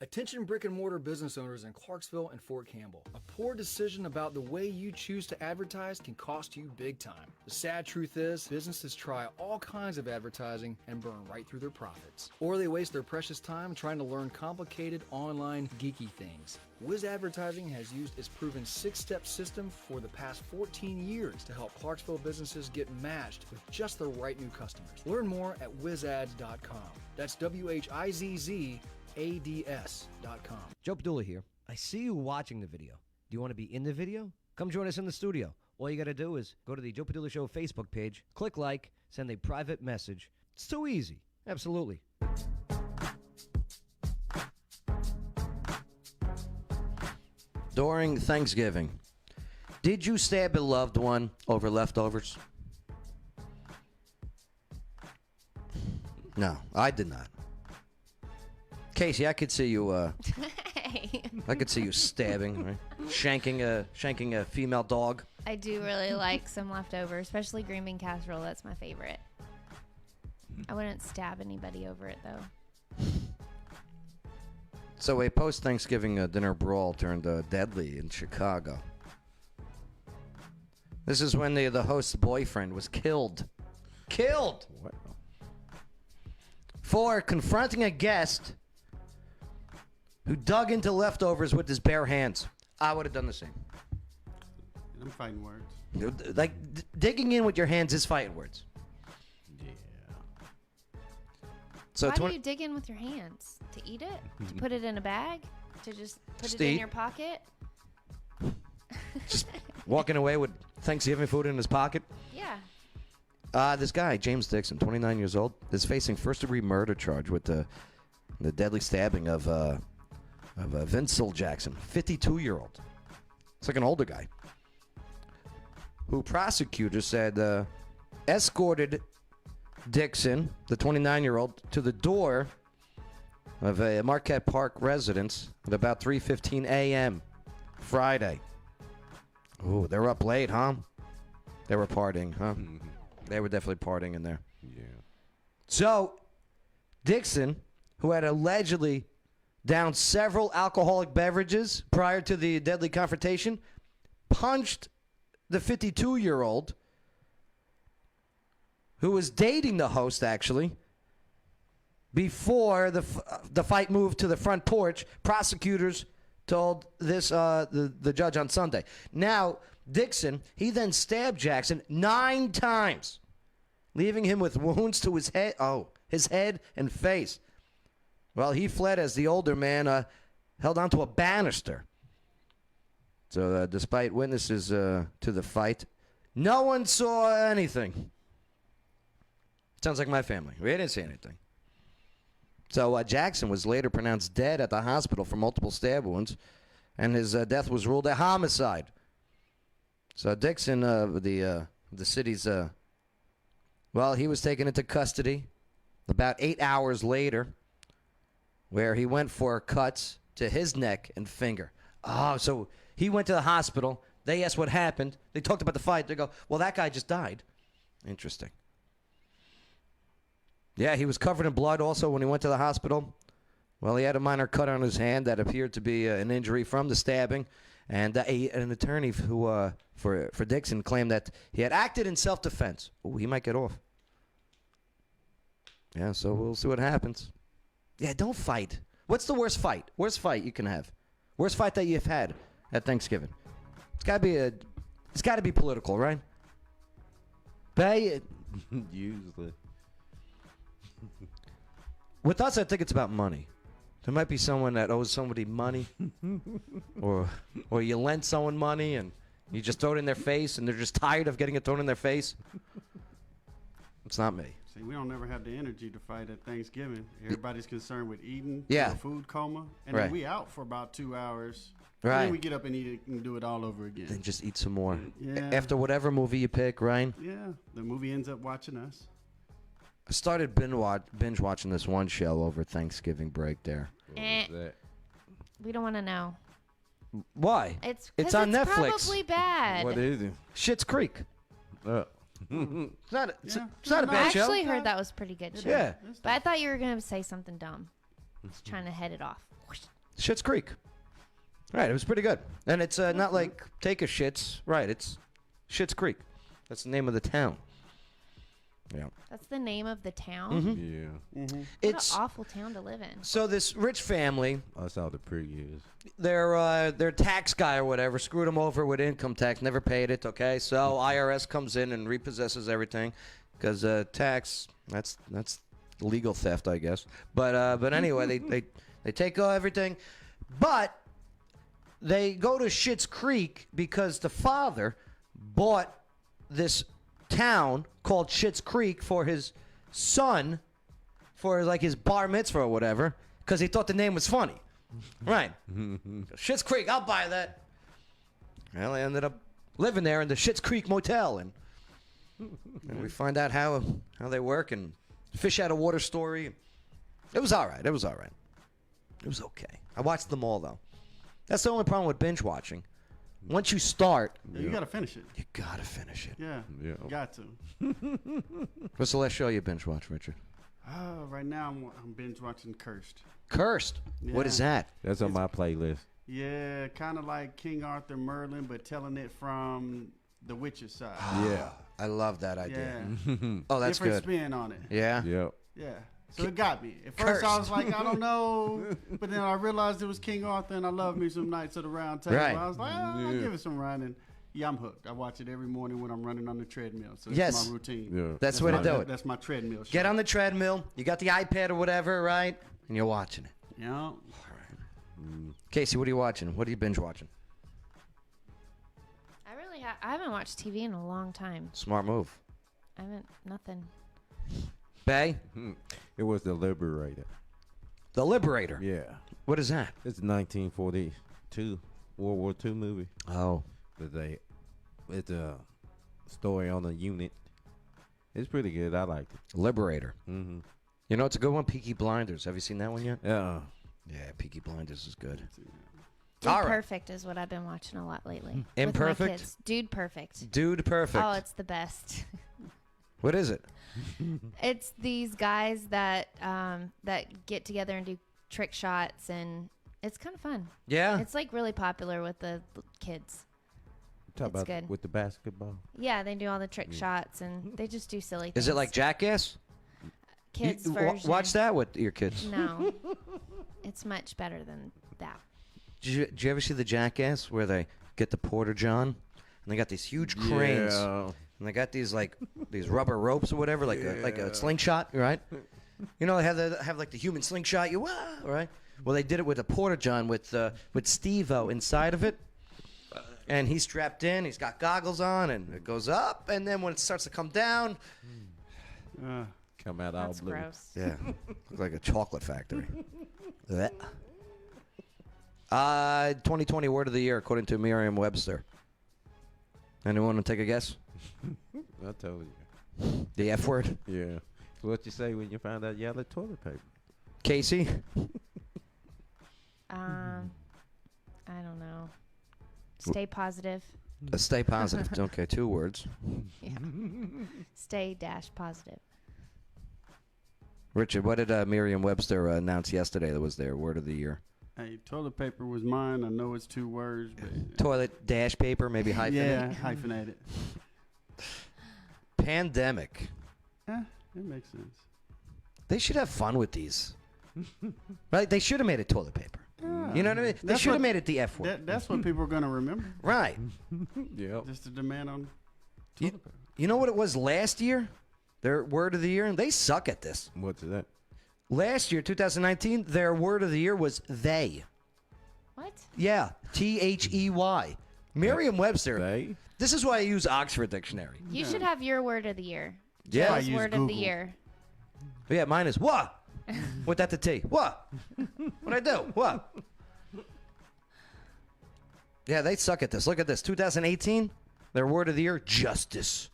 Attention brick and mortar business owners in Clarksville and Fort Campbell. A poor decision about the way you choose to advertise can cost you big time. The sad truth is, businesses try all kinds of advertising and burn right through their profits. Or they waste their precious time trying to learn complicated online geeky things. Wiz Advertising has used its proven 6-step system for the past 14 years to help Clarksville businesses get matched with just the right new customers. Learn more at wizads.com. That's WHIZZ ads.com. Joe Padula here. I see you watching the video. Do you want to be in the video? Come join us in the studio. All you got to do is go to the Joe Padula Show Facebook page, click like, send a private message. It's too easy. Absolutely. During Thanksgiving, did you stab a loved one over leftovers? No, I did not. Casey, I could see you. I could see you stabbing, right? Shanking a female dog. I do really like some leftovers, especially green bean casserole. That's my favorite. I wouldn't stab anybody over it though. So a post-Thanksgiving dinner brawl turned deadly in Chicago. This is when the host's boyfriend was killed. Killed! Wow. For confronting a guest who dug into leftovers with his bare hands. I would have done the same. I'm fighting words. Like, digging in with your hands is fighting words. Yeah. So Why do you dig in with your hands? To eat it? To put it in a bag? To just put Just it in eat. your pocket? Just walking away with Thanksgiving food in his pocket. Yeah. This guy, James Dixon, 29 years old, is facing first-degree murder charge with the deadly stabbing of Vincel Jackson, 52-year-old. It's like an older guy, who prosecutors said escorted Dixon, the 29-year-old, to the door of a Marquette Park residence at about 3:15 a.m. Friday. Ooh, they were up late, huh? They were partying, huh? They were definitely partying in there. Yeah. So, Dixon, who had allegedly downed several alcoholic beverages prior to the deadly confrontation, punched the 52-year-old, who was dating the host, actually, before the fight moved to the front porch. Prosecutors told this the judge on Sunday. Now, Dixon, he then stabbed Jackson 9 times, leaving him with wounds to his head and face. Well, he fled as the older man held onto a banister. So, despite witnesses to the fight, no one saw anything. Sounds like my family. We didn't see anything. So, Jackson was later pronounced dead at the hospital for multiple stab wounds, and his death was ruled a homicide. So, Dixon, the city's, he was taken into custody about 8 hours later, where he went for cuts to his neck and finger. Oh, so he went to the hospital. They asked what happened. They talked about the fight. They go, well, that guy just died. Interesting. Yeah, he was covered in blood also when he went to the hospital. Well, he had a minor cut on his hand that appeared to be an injury from the stabbing. And an attorney who for Dixon claimed that he had acted in self-defense. Oh, he might get off. Yeah, so we'll see what happens. Yeah, don't fight. What's the worst fight? Worst fight you can have? Worst fight that you've had at Thanksgiving? It's got to be political, right? Usually. With us, I think it's about money. There might be someone that owes somebody money, or you lend someone money and you just throw it in their face, and they're just tired of getting it thrown in their face. It's not me. See, we don't ever have the energy to fight at Thanksgiving. Everybody's concerned with eating, Yeah. a food coma, and Right. then we out for about 2 hours. Right. And then we get up and eat it and do it all over again. Then just eat some more. Yeah. After whatever movie you pick, right? Yeah, the movie ends up watching us. I started binge watching this one show over Thanksgiving break there. What was that? We don't want to know. Why? It's on Netflix. Probably bad. What is it? Schitt's Creek. It's not a, Yeah. it's not a I bad show. actually heard that was pretty good show. Yeah. But I thought you were going to say something dumb. Just trying to head it off. Schitt's Creek. Right, it was pretty good. And it's not like take a shits. Right, it's Schitt's Creek. That's the name of the town. Yeah. That's the name of the town? Mm-hmm. Yeah. It's an awful town to live in. So this rich family, I saw the previews. their tax guy or whatever screwed them over with income tax, never paid it, okay? So IRS comes in and repossesses everything because tax, that's legal theft, I guess. But anyway, they take everything. But they go to Schitt's Creek because the father bought this town called Schitt's Creek for his son for like his bar mitzvah or whatever because he thought the name was funny. Right. Schitt's Creek, I'll buy that. Well, they ended up living there in the Schitt's Creek Motel, and we find out how they work and fish out of water story. It was all right. It was okay. I watched them all, though. That's the only problem with binge watching. Once you start, you got to finish it. You got to finish it. Yeah, got to. What's the last show you binge watched, Richard? Right now I'm binge watching Cursed. Cursed? Yeah. What is that? That's on my playlist. Yeah, kind of like King Arthur Merlin, but telling it from the witch's side. Yeah. I love that idea. Yeah. Oh, that's Different good. spin on it. Yeah? Yep. Yeah. So it got me. At first I was like, I don't know. But then I realized it was King Arthur and I love me some Knights of the Round Table. Right. I was like, I'll give it some run. And yeah, I'm hooked. I watch it every morning when I'm running on the treadmill. So it's Yes. my routine. Yeah. That's the way to do it. That's my treadmill show. Get on the treadmill. You got the iPad or whatever, right? And you're watching it. Yeah. Casey, what are you watching? What are you binge watching? I haven't watched TV in a long time. Smart move. I haven't, nothing. Bay? It was The Liberator. The Liberator? Yeah. What is that? It's a 1942 World War II movie. Oh. It's a story on a unit. It's pretty good. I liked it. Liberator. Mm-hmm. You know, it's a good one. Peaky Blinders. Have you seen that one yet? Yeah. Yeah, Peaky Blinders is good. Dude All right. Perfect is what I've been watching a lot lately. Imperfect? With my kids. Dude Perfect. Dude Perfect. Oh, it's the best. What is it? It's these guys that get together and do trick shots, and it's kind of fun. Yeah? It's like really popular with the kids. Talk It's about good. with the basketball. Yeah, they do all the trick shots, and they just do silly things. Is it like Jackass? Kids You version? watch that with your kids. No. It's much better than that. Did you ever see the Jackass where they get the porta john and they got these huge cranes Yeah. and they got these these rubber ropes or whatever, like a slingshot, right? You know, they have like the human slingshot. Right? Well, they did it with a porta john with Steve-O inside of it, and he's strapped in. He's got goggles on, and it goes up, and then when it starts to come down, Come out all That's blue. gross. yeah, looks like a chocolate factory. Blech. 2020 word of the year according to Merriam-Webster. Anyone want to take a guess? I told you. The F word? Yeah. What you say when you find out yellow toilet paper? Casey? I don't know. Stay positive. Stay positive. Okay, 2 words. Yeah. Stay - positive. Richard, what did Merriam-Webster announce yesterday that was their word of the year? Hey, toilet paper was mine. I know it's 2 words, but Toilet dash paper, maybe hyphenated? yeah, hyphenated. Pandemic. Yeah, it makes sense. They should have fun with these. Right? They should have made it toilet paper. You know what I mean? They That's should have what- made it the F word. That's what people are going to remember. Right. Yep. Just a demand on You, toilet paper. you know what it was last year? Their word of the year? They suck at this. What's that? Last year, 2019, their word of the year was they. What? Yeah, They. Merriam-Webster. They? This is why I use Oxford Dictionary. You should have your word of the year. Yeah. I Joe's use word of the Google. year. Yeah, mine is what? With that the T. What? What'd I do? What? Yeah, they suck at this. Look at this. 2018, their word of the year, justice.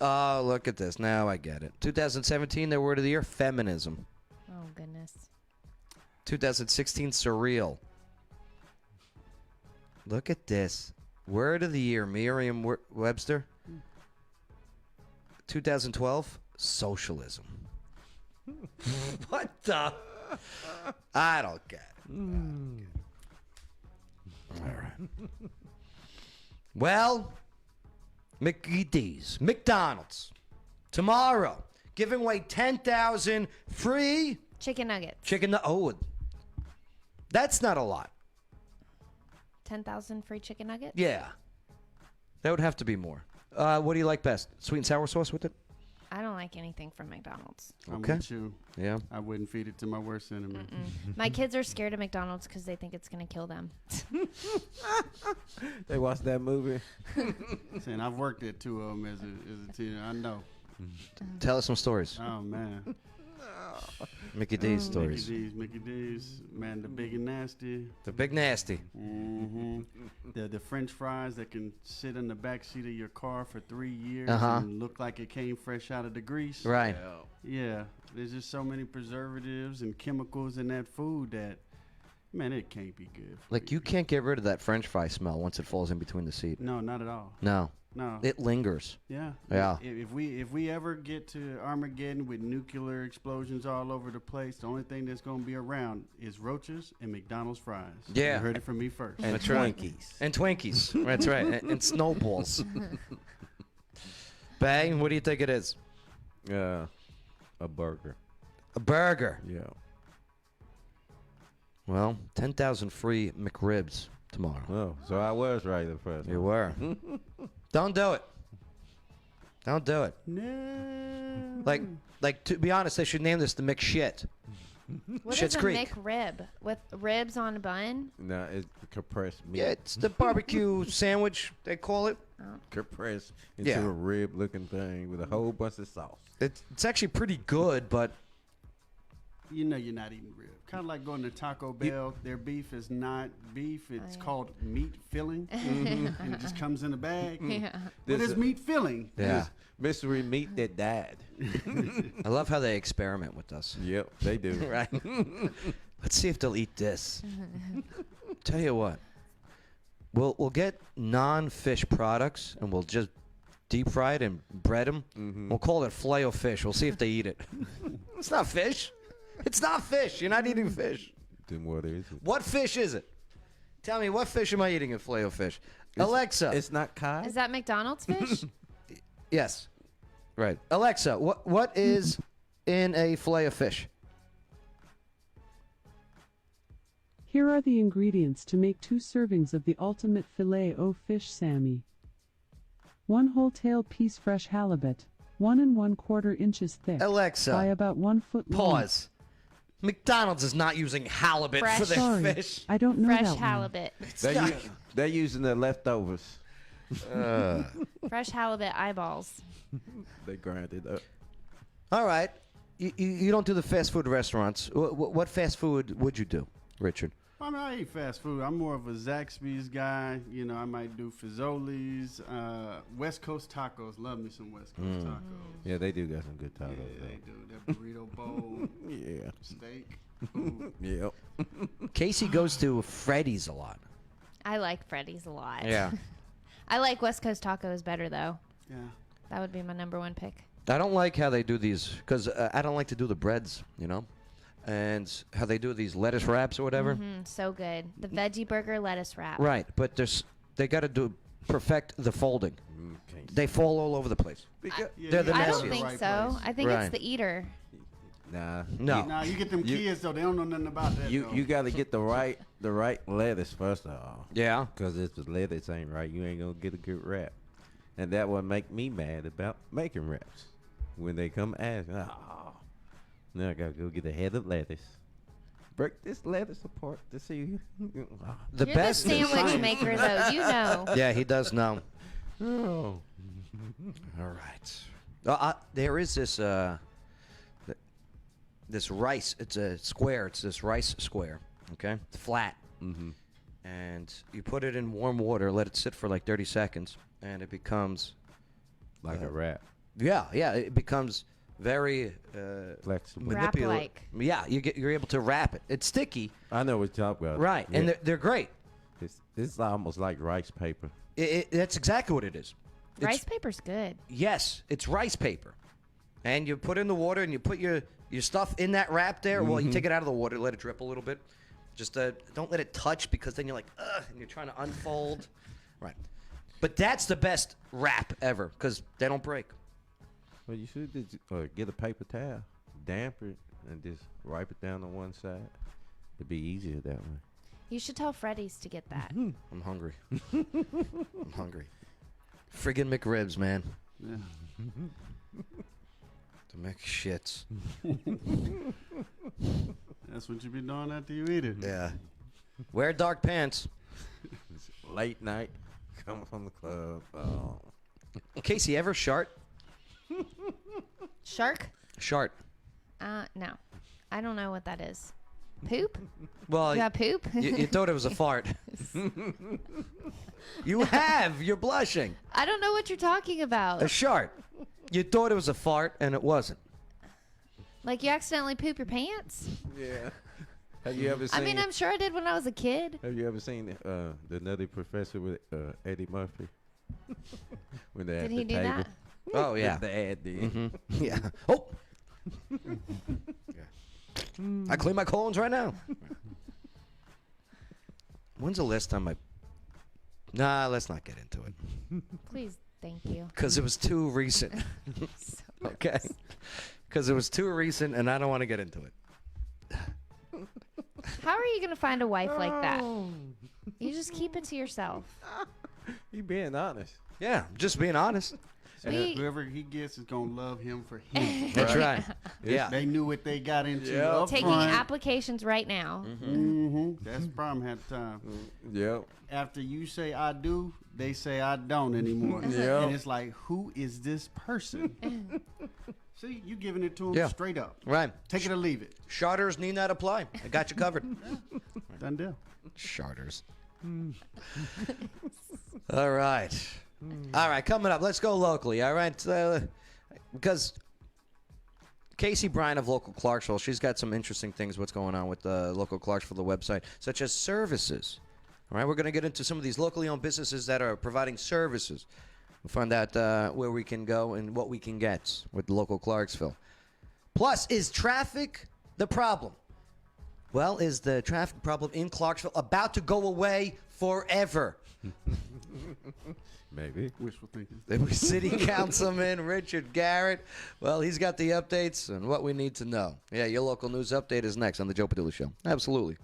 Oh, look at this. Now I get it. 2017, their word of the year, feminism. Oh, goodness. 2016, surreal. Look at this. Word of the year, Merriam-Webster. 2012, socialism. What the? I don't get it. All right. Well, McDonald's tomorrow giving away 10,000 free Chicken nuggets. That's not a lot. 10,000 free chicken nuggets? Yeah. That would have to be more. What do you like best? Sweet and sour sauce with it? I don't like anything from McDonald's. I'm Okay. with you. Yeah. I wouldn't feed it to my worst enemy. My kids are scared of McDonald's because they think it's going to kill them. They watched that movie. Saying I've worked at two of them as a teenager. I know. Tell us some stories. Oh man. Mickey D's stories. Mickey D's, man, the big and nasty. The big nasty. Mm-hmm. The French fries that can sit in the back seat of your car for 3 years and look like it came fresh out of the grease. Right. Yeah. There's just so many preservatives and chemicals in that food that, man, it can't be good. Like, you can't get rid of that French fry smell once it falls in between the seat. No, not at all. No. No. It lingers. Yeah. Yeah. If we ever get to Armageddon with nuclear explosions all over the place, the only thing that's going to be around is roaches and McDonald's fries. Yeah. You heard it from me first. And That's Twinkies. And Twinkies. That's right. And snowballs. Bang, what do you think it is? A burger. A burger. Yeah. Well, 10,000 free McRibs tomorrow. Oh, so I was right the first You time. were. Don't do it. Don't do it. No. Like to be honest, they should name this the McShit. What Schitt's is a Creek. McRib? With ribs on a bun? No, it's compressed meat. Yeah, it's the barbecue sandwich, they call it. Compressed into Yeah. a rib-looking thing with a whole bunch of sauce. It's actually pretty good, but You know you're not eating rib. Kind of like going to Taco Bell. Their beef is not beef. It's called meat filling. And it just comes in a bag. Yeah. What This is is- meat filling? yeah. Mystery meat that died. I love how they experiment with us. Yep, they do. Right. Let's see if they'll eat this. Tell you what. We'll get non-fish products and we'll just deep fry it and bread them. We'll call it Filet-O-Fish. We'll see if they eat it. It's not fish. It's not fish. You're not eating fish. Then what is it? What fish is it? Tell me, what fish am I eating in Filet-O-Fish? Alexa. It's not cod? Is that McDonald's fish? Yes. Right. Alexa, what is in a Filet-O-Fish? Here are the ingredients to make 2 servings of the ultimate Filet-O-Fish Sammy. 1 whole tail piece fresh halibut, 1 1/4 inches thick. Alexa, by about 1 foot long. Pause. McDonald's is not using halibut Fresh. for their Sorry, fish. I don't know Fresh that one. halibut. They're using the leftovers. Fresh halibut eyeballs. They grind it up. All right. You don't do the fast food restaurants. What fast food would you do, Richard? I mean, I eat fast food. I'm more of a Zaxby's guy. You know, I might do Fazoli's, West Coast tacos. Love me some West Coast tacos. Yeah, they do got some good tacos. Yeah, they do. That burrito bowl, Yeah. steak. Ooh. Yep. Casey goes to Freddy's a lot. I like Freddy's a lot. Yeah. I like West Coast tacos better, though. Yeah. That would be my number 1 pick. I don't like how they do these because I don't like to do the breads, you know, and how they do these lettuce wraps or whatever. So good. The veggie burger lettuce wrap. Right, but they got to perfect the folding. They fall all over the place. They're the I messiest. don't think so. I think Right. it's the eater. Nah. No. Nah, you get them kids though. They don't know nothing about that. though. You got to get the right lettuce first of all. Yeah. Because if the lettuce ain't right, you ain't gonna get a good wrap. And that would make me mad about making wraps. When they come ask, now I gotta go get a head of lettuce. Break this lettuce apart to see. The You're best the is- sandwich maker, though. You know. Yeah, he does know. Oh. All right. There is this this rice. It's a square. It's this rice square. Okay, it's flat. And you put it in warm water, let it sit for like 30 seconds, and it becomes Like a wrap. Yeah, it becomes very Flexible. Wrap-like. Yeah, you're able to wrap it. It's sticky, I know what you're talking about. right? Yeah. And they're great. It's almost like rice paper. That's exactly what it is. Rice paper's good. Yes, it's rice paper. and you put in the water and you put your stuff in that wrap there. Well, you take it out of the water, let it drip a little bit. Just don't let it touch because then you're like, ugh, and you're trying to unfold. Right. But that's the best wrap ever because they don't break. Well, you should just, get a paper towel, damp it, and just wipe it down on one side. It'd be easier that way. You should tell Freddy's to get that. I'm hungry. I'm hungry. Friggin' McRibs, man. Yeah. The McShits. That's what you be doing after you eat it. Yeah. Wear dark pants. It's late night, coming from the club. Oh. Casey, ever shart? Shark? Shart. No. I don't know what that is. Poop? Well, You got poop? you thought it was a fart. You have. You're blushing. I don't know what you're talking about. A shart. You thought it was a fart, and it wasn't. Like you accidentally poop your pants? Yeah. Have you ever seen? I mean, I'm sure I did when I was a kid. Have you ever seen the Nutty Professor with Eddie Murphy? When they're Did at he the do table. that? Oh, yeah. The ad did. Yeah. Oh. I clean my colons right now. When's the last time I... Nah, let's not get into it. Please, thank you. Because it was too recent. Okay? Because it was too recent, and I don't want to get into it. How are you going to find a wife like that? You just keep it to yourself. You being honest. Yeah, just being honest. We- Whoever he gets is gonna love him for him. That's right. Yeah. They knew what they got into Yep. up Taking front. applications right now. That's the problem half the time. Yep. After you say I do, they say I don't anymore. Yep. And it's like, who is this person? See, you giving it to him Yeah. straight up. Right. Take it or leave it. Charters need not apply. I got you covered. Done deal. Charters. All right. All right, coming up, let's go locally, all right? Because Casey Bryan of local Clarksville, she's got some interesting things, what's going on with the local Clarksville website, such as services. All right, we're going to get into some of these locally owned businesses that are providing services. We'll find out where we can go and what we can get with local Clarksville. Plus, is traffic the problem? Well, is the traffic problem in Clarksville about to go away forever? Maybe. Wishful thinking. City Councilman Richard Garrett. Well, he's got the updates and what we need to know. Yeah, your local news update is next on the Joe Padula Show. Absolutely.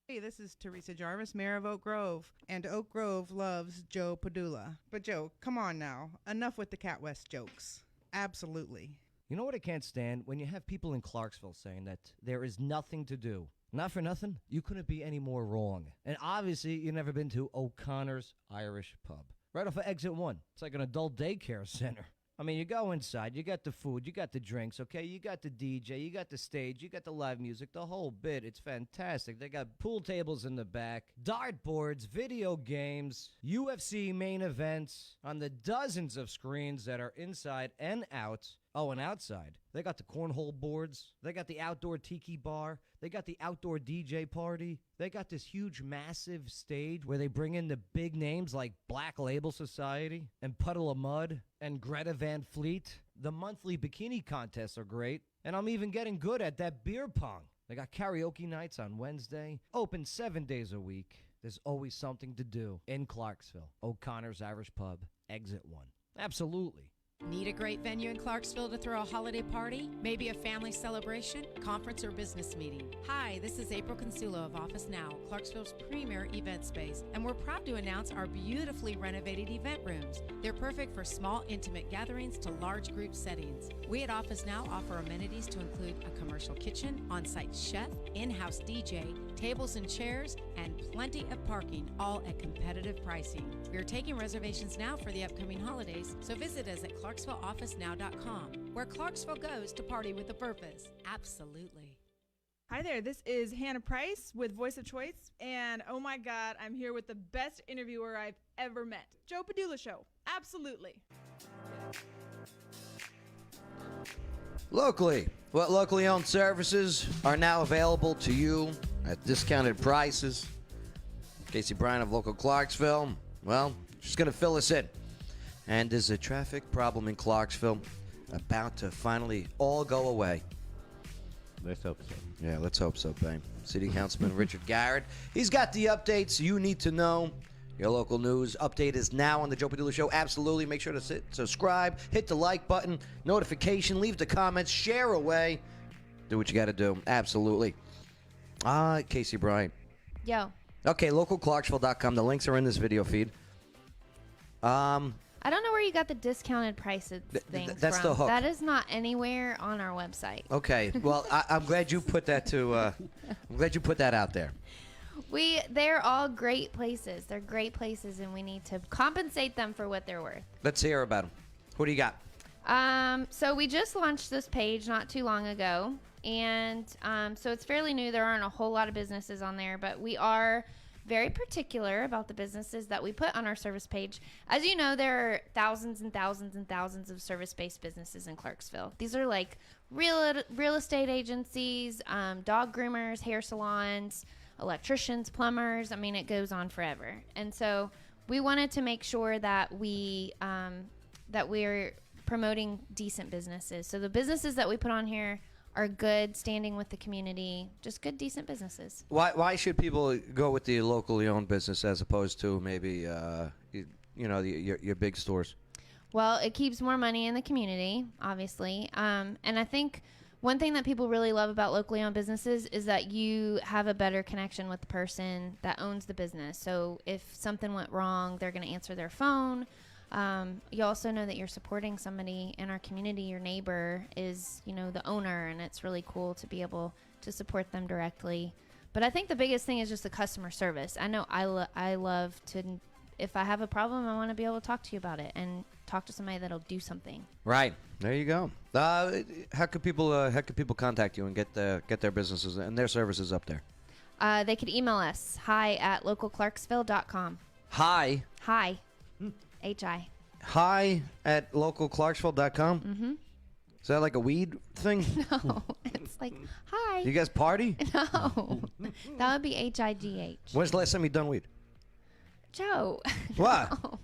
Hey, this is Teresa Jarvis, Mayor of Oak Grove, and Oak Grove loves Joe Padula. But Joe, come on now. Enough with the Cat West jokes. Absolutely. You know what I can't stand? When you have people in Clarksville saying that there is nothing to do. Not for nothing, you couldn't be any more wrong. And obviously, you've never been to O'Connor's Irish Pub. Right off of Exit 1. It's like an adult daycare center. I mean, you go inside, you got the food, you got the drinks, okay? You got the DJ, you got the stage, you got the live music, the whole bit. It's fantastic. They got pool tables in the back, dartboards, video games, UFC main events on the dozens of screens that are inside and out. Oh, and outside, they got the cornhole boards, they got the outdoor tiki bar, they got the outdoor DJ party, they got this huge, massive stage where they bring in the big names like Black Label Society and Puddle of Mud and Greta Van Fleet. The monthly bikini contests are great, and I'm even getting good at that beer pong. They got karaoke nights on Wednesday, open 7 days a week. There's always something to do in Clarksville. O'Connor's Irish Pub, Exit 1. Absolutely. Need a great venue in Clarksville to throw a holiday party? Maybe a family celebration, conference, or business meeting? Hi, this is April Consulo of Office Now, Clarksville's premier event space, and we're proud to announce our beautifully renovated event rooms. They're perfect for small, intimate gatherings to large group settings. We at Office Now offer amenities to include a commercial kitchen, on-site chef, in-house DJ, tables and chairs, and plenty of parking, all at competitive pricing. We are taking reservations now for the upcoming holidays, so visit us at ClarksvilleOfficeNow.com, where Clarksville goes to party with a purpose. Absolutely. Hi there, this is Hannah Price with Voice of Choice, and oh my God, I'm here with the best interviewer I've ever met, Joe Padula Show. Absolutely. Locally, what locally owned services are now available to you at discounted prices? Casey Bryan of local Clarksville, well, she's going to fill us in. And is the traffic problem in Clarksville about to finally all go away? Let's hope so. Yeah, let's hope so, babe. City Councilman Richard Garrett. He's got the updates you need to know. Your local news update is now on the Joe Padula Show. Absolutely. Make sure to subscribe, hit the like button, notification, leave the comments, share away. Do what you got to do. Absolutely. Casey Bryant. Yo. Okay, localclarksville.com. The links are in this video feed. I don't know where you got the discounted prices things that's from. the hook. That is not anywhere on our website. Okay. Well, I'm glad you put that I'm glad you put that out there. They're all great places. They're great places, and we need to compensate them for what they're worth. Let's hear about them. What do you got? So we just launched this page not too long ago, and so it's fairly new. There aren't a whole lot of businesses on there, but we are very particular about the businesses that we put on our service page. As you know, there are thousands and thousands and thousands of service-based businesses in Clarksville. These are like real estate agencies, dog groomers, hair salons, electricians, plumbers. I mean, it goes on forever. And so we wanted to make sure that we're promoting decent businesses. So the businesses that we put on here are good, standing with the community, just good, decent businesses. Why should people go with the locally owned business as opposed to maybe your big stores? Well, it keeps more money in the community, obviously. And I think one thing that people really love about locally owned businesses is that you have a better connection with the person that owns the business. So if something went wrong, they're going to answer their phone. You also know that you're supporting somebody in our community. Your neighbor is, the owner, and it's really cool to be able to support them directly. But I think the biggest thing is just the customer service. I know I love to, if I have a problem, I want to be able to talk to you about it and talk to somebody that'll do something. Right. There you go. How could people contact you and get their businesses and their services up there? They could email us, hi@localclarksville.com. Hi. Hi. H-I. Hi at localclarksville.com? Mm-hmm. Is that like a weed thing? No. It's like, hi. You guys party? No. That would be H-I-G-H. When's the last time you done weed? Joe. What? No.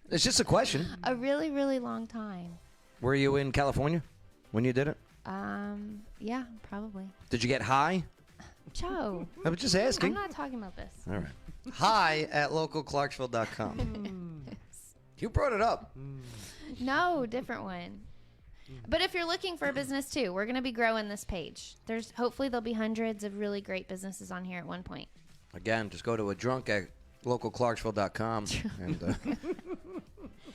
It's just a question. A really, really long time. Were you in California when you did it? Yeah, probably. Did you get high? Joe. I was just asking. I'm not talking about this. All right. Hi at localclarksville.com. You brought it up. No, different one. But if you're looking for a business too, we're going to be growing this page. Hopefully there'll be hundreds of really great businesses on here at one point. Again, just go to a drunk at localclarksville.com and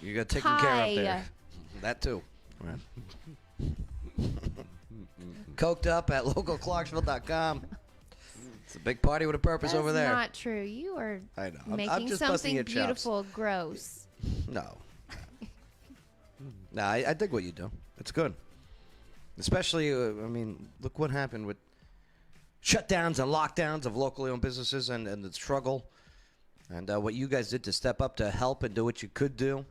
you got taken care of there. That too. Right. Coked up at localclarksville.com. It's a big party with a purpose That's over there. That's not true. You are I know. I'm making just busting something your chops. beautiful gross. No. Nah, I dig what you do. It's good. Especially, look what happened with shutdowns and lockdowns of locally owned businesses and the struggle. And what you guys did to step up to help and do what you could do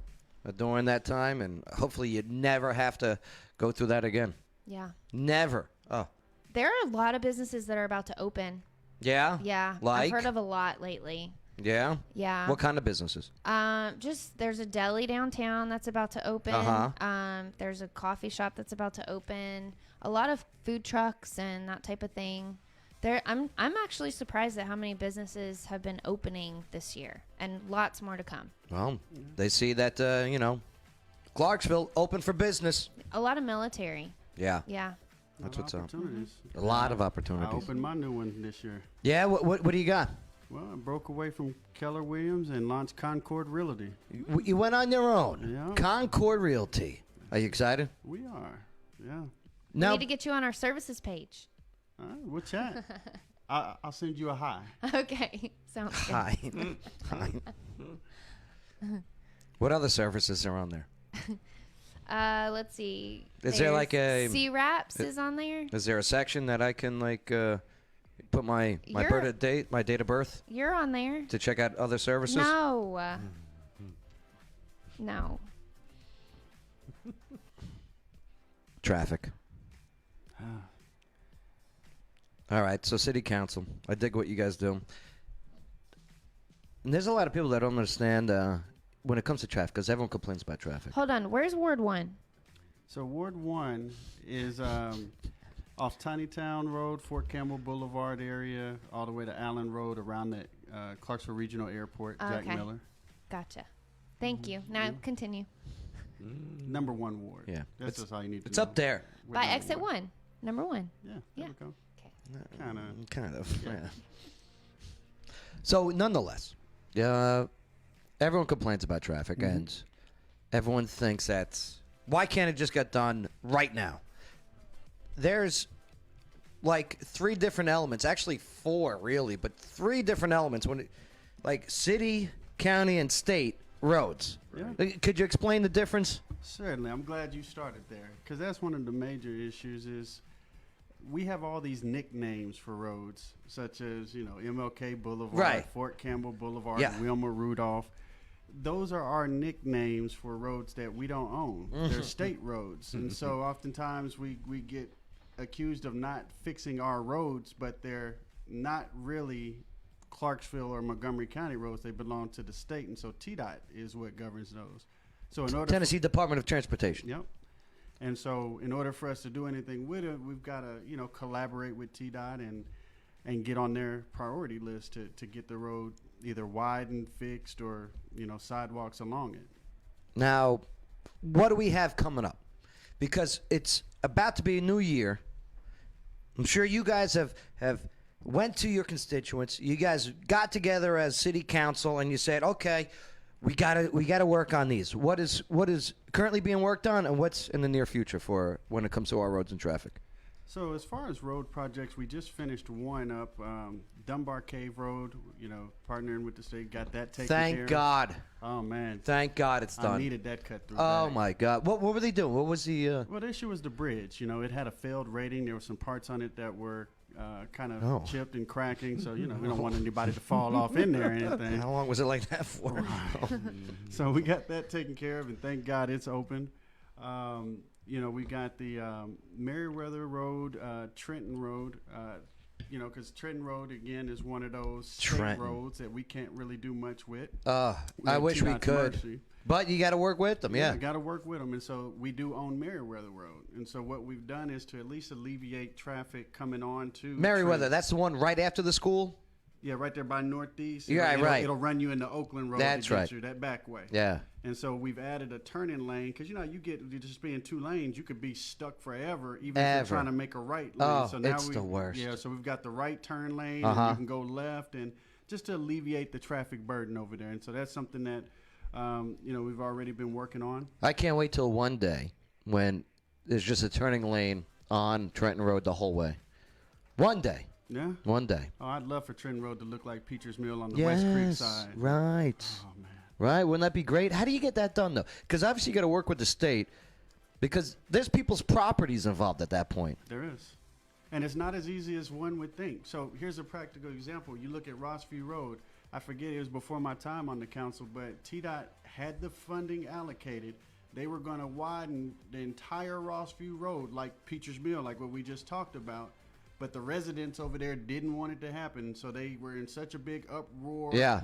during that time. And hopefully you'd never have to go through that again. Yeah. Never. Oh. There are a lot of businesses that are about to open. Yeah? Yeah. Like? I've heard of a lot lately. Yeah? Yeah. What kind of businesses? Just there's a deli downtown that's about to open. Uh-huh. There's a coffee shop that's about to open. A lot of food trucks and that type of thing. I'm actually surprised at how many businesses have been opening this year, and lots more to come. Well, they see that Clarksville open for business. A lot of military. Yeah. Yeah. That's what's up. A lot of opportunities. I opened my new one this year. Yeah, what do you got? Well, I broke away from Keller Williams and launched Concord Realty. You went on your own. Yeah. Concord Realty. Are you excited? We are. Yeah. We need to get you on our services page. All right, we'll chat. I'll send you a hi. Okay. Sounds good. Hi. Hi. What other services are on there? Let's see. Is there like a C-Raps is on there? Is there a section that I can put my date of birth? You're on there. To check out other services? No. No. Traffic. All right, so city council. I dig what you guys do. And there's a lot of people that don't understand, when it comes to traffic? Because everyone complains about traffic. Hold on. Where's Ward 1? So Ward 1 is off Tinytown Road, Fort Campbell Boulevard area, all the way to Allen Road around the Clarksville Regional Airport, Jack Okay. Miller. Gotcha. Thank you. Now continue. Number 1 ward. Yeah. That's just all you need to It's know. up there. We're By number exit 1. Number 1. Yeah, Yeah. there we go. Okay. Kind of. Yeah. So, nonetheless, everyone complains about traffic, and everyone thinks that's why can't it just get done right now? There's like 3 different elements, actually 4 really, but 3 different elements when, like city, county, and state roads. Yeah. Could you explain the difference? Certainly. I'm glad you started there because that's one of the major issues is we have all these nicknames for roads, such as, MLK Boulevard, Right. Fort Campbell Boulevard, Yeah. Wilma Rudolph. Those are our nicknames for roads that we don't own. They're state roads. And so oftentimes we get accused of not fixing our roads, but they're not really Clarksville or Montgomery County roads. They belong to the state. And so TDOT is what governs those. So in order Tennessee Department of Transportation. Yep. And so in order for us to do anything with it, we've got to, collaborate with TDOT and get on their priority list to get the road either widened, fixed, or, sidewalks along it. Now, what do we have coming up? Because it's about to be a new year. I'm sure you guys have went to your constituents. You guys got together as city council and you said, okay, we gotta work on these. What is currently being worked on, and what's in the near future for when it comes to our roads and traffic? So as far as road projects, we just finished one up, Dunbar Cave Road, partnering with the state, got that taken care of. Thank God. Oh, man. Thank God it's done. I needed that cut through. Oh, back. my God. What were they doing? What was the... Well, the issue was the bridge. It had a failed rating. There were some parts on it that were kind of chipped and cracking. So, we don't want anybody to fall off in there or anything. How long was it like that for? Right. So we got that taken care of, and thank God it's open. We got the Merriam-Webster Road, Trenton Road, because Trenton Road, again, is one of those state roads that we can't really do much with. I wish we could. Mercy. But you got to work with them, yeah. Got to work with them. And so we do own Merriam-Webster Road. And so what we've done is to at least alleviate traffic coming on to Merriam-Webster, Trenton. that's the one right after the school? Yeah, right there by Northeast. Yeah, right. It'll run you into Oakland Road That's to get right. you that back way. Yeah. And so we've added a turning lane because, you just being 2 lanes, you could be stuck forever even if you're trying to make a right lane. Oh, so now it's the worst. Yeah, so we've got the right turn lane and you can go left and just to alleviate the traffic burden over there. And so that's something that, we've already been working on. I can't wait till one day when there's just a turning lane on Trenton Road the whole way. One day. Yeah? One day. Oh, I'd love for Trenton Road to look like Peacher's Mill on the West Creek side. Right. Oh, man. Right? Wouldn't that be great? How do you get that done, though? Because obviously you got to work with the state because there's people's properties involved at that point. There is. And it's not as easy as one would think. So here's a practical example. You look at Rossview Road. I forget, it was before my time on the council, but TDOT had the funding allocated. They were going to widen the entire Rossview Road like Peacher's Mill, like what we just talked about. But the residents over there didn't want it to happen. So they were in such a big uproar. Yeah.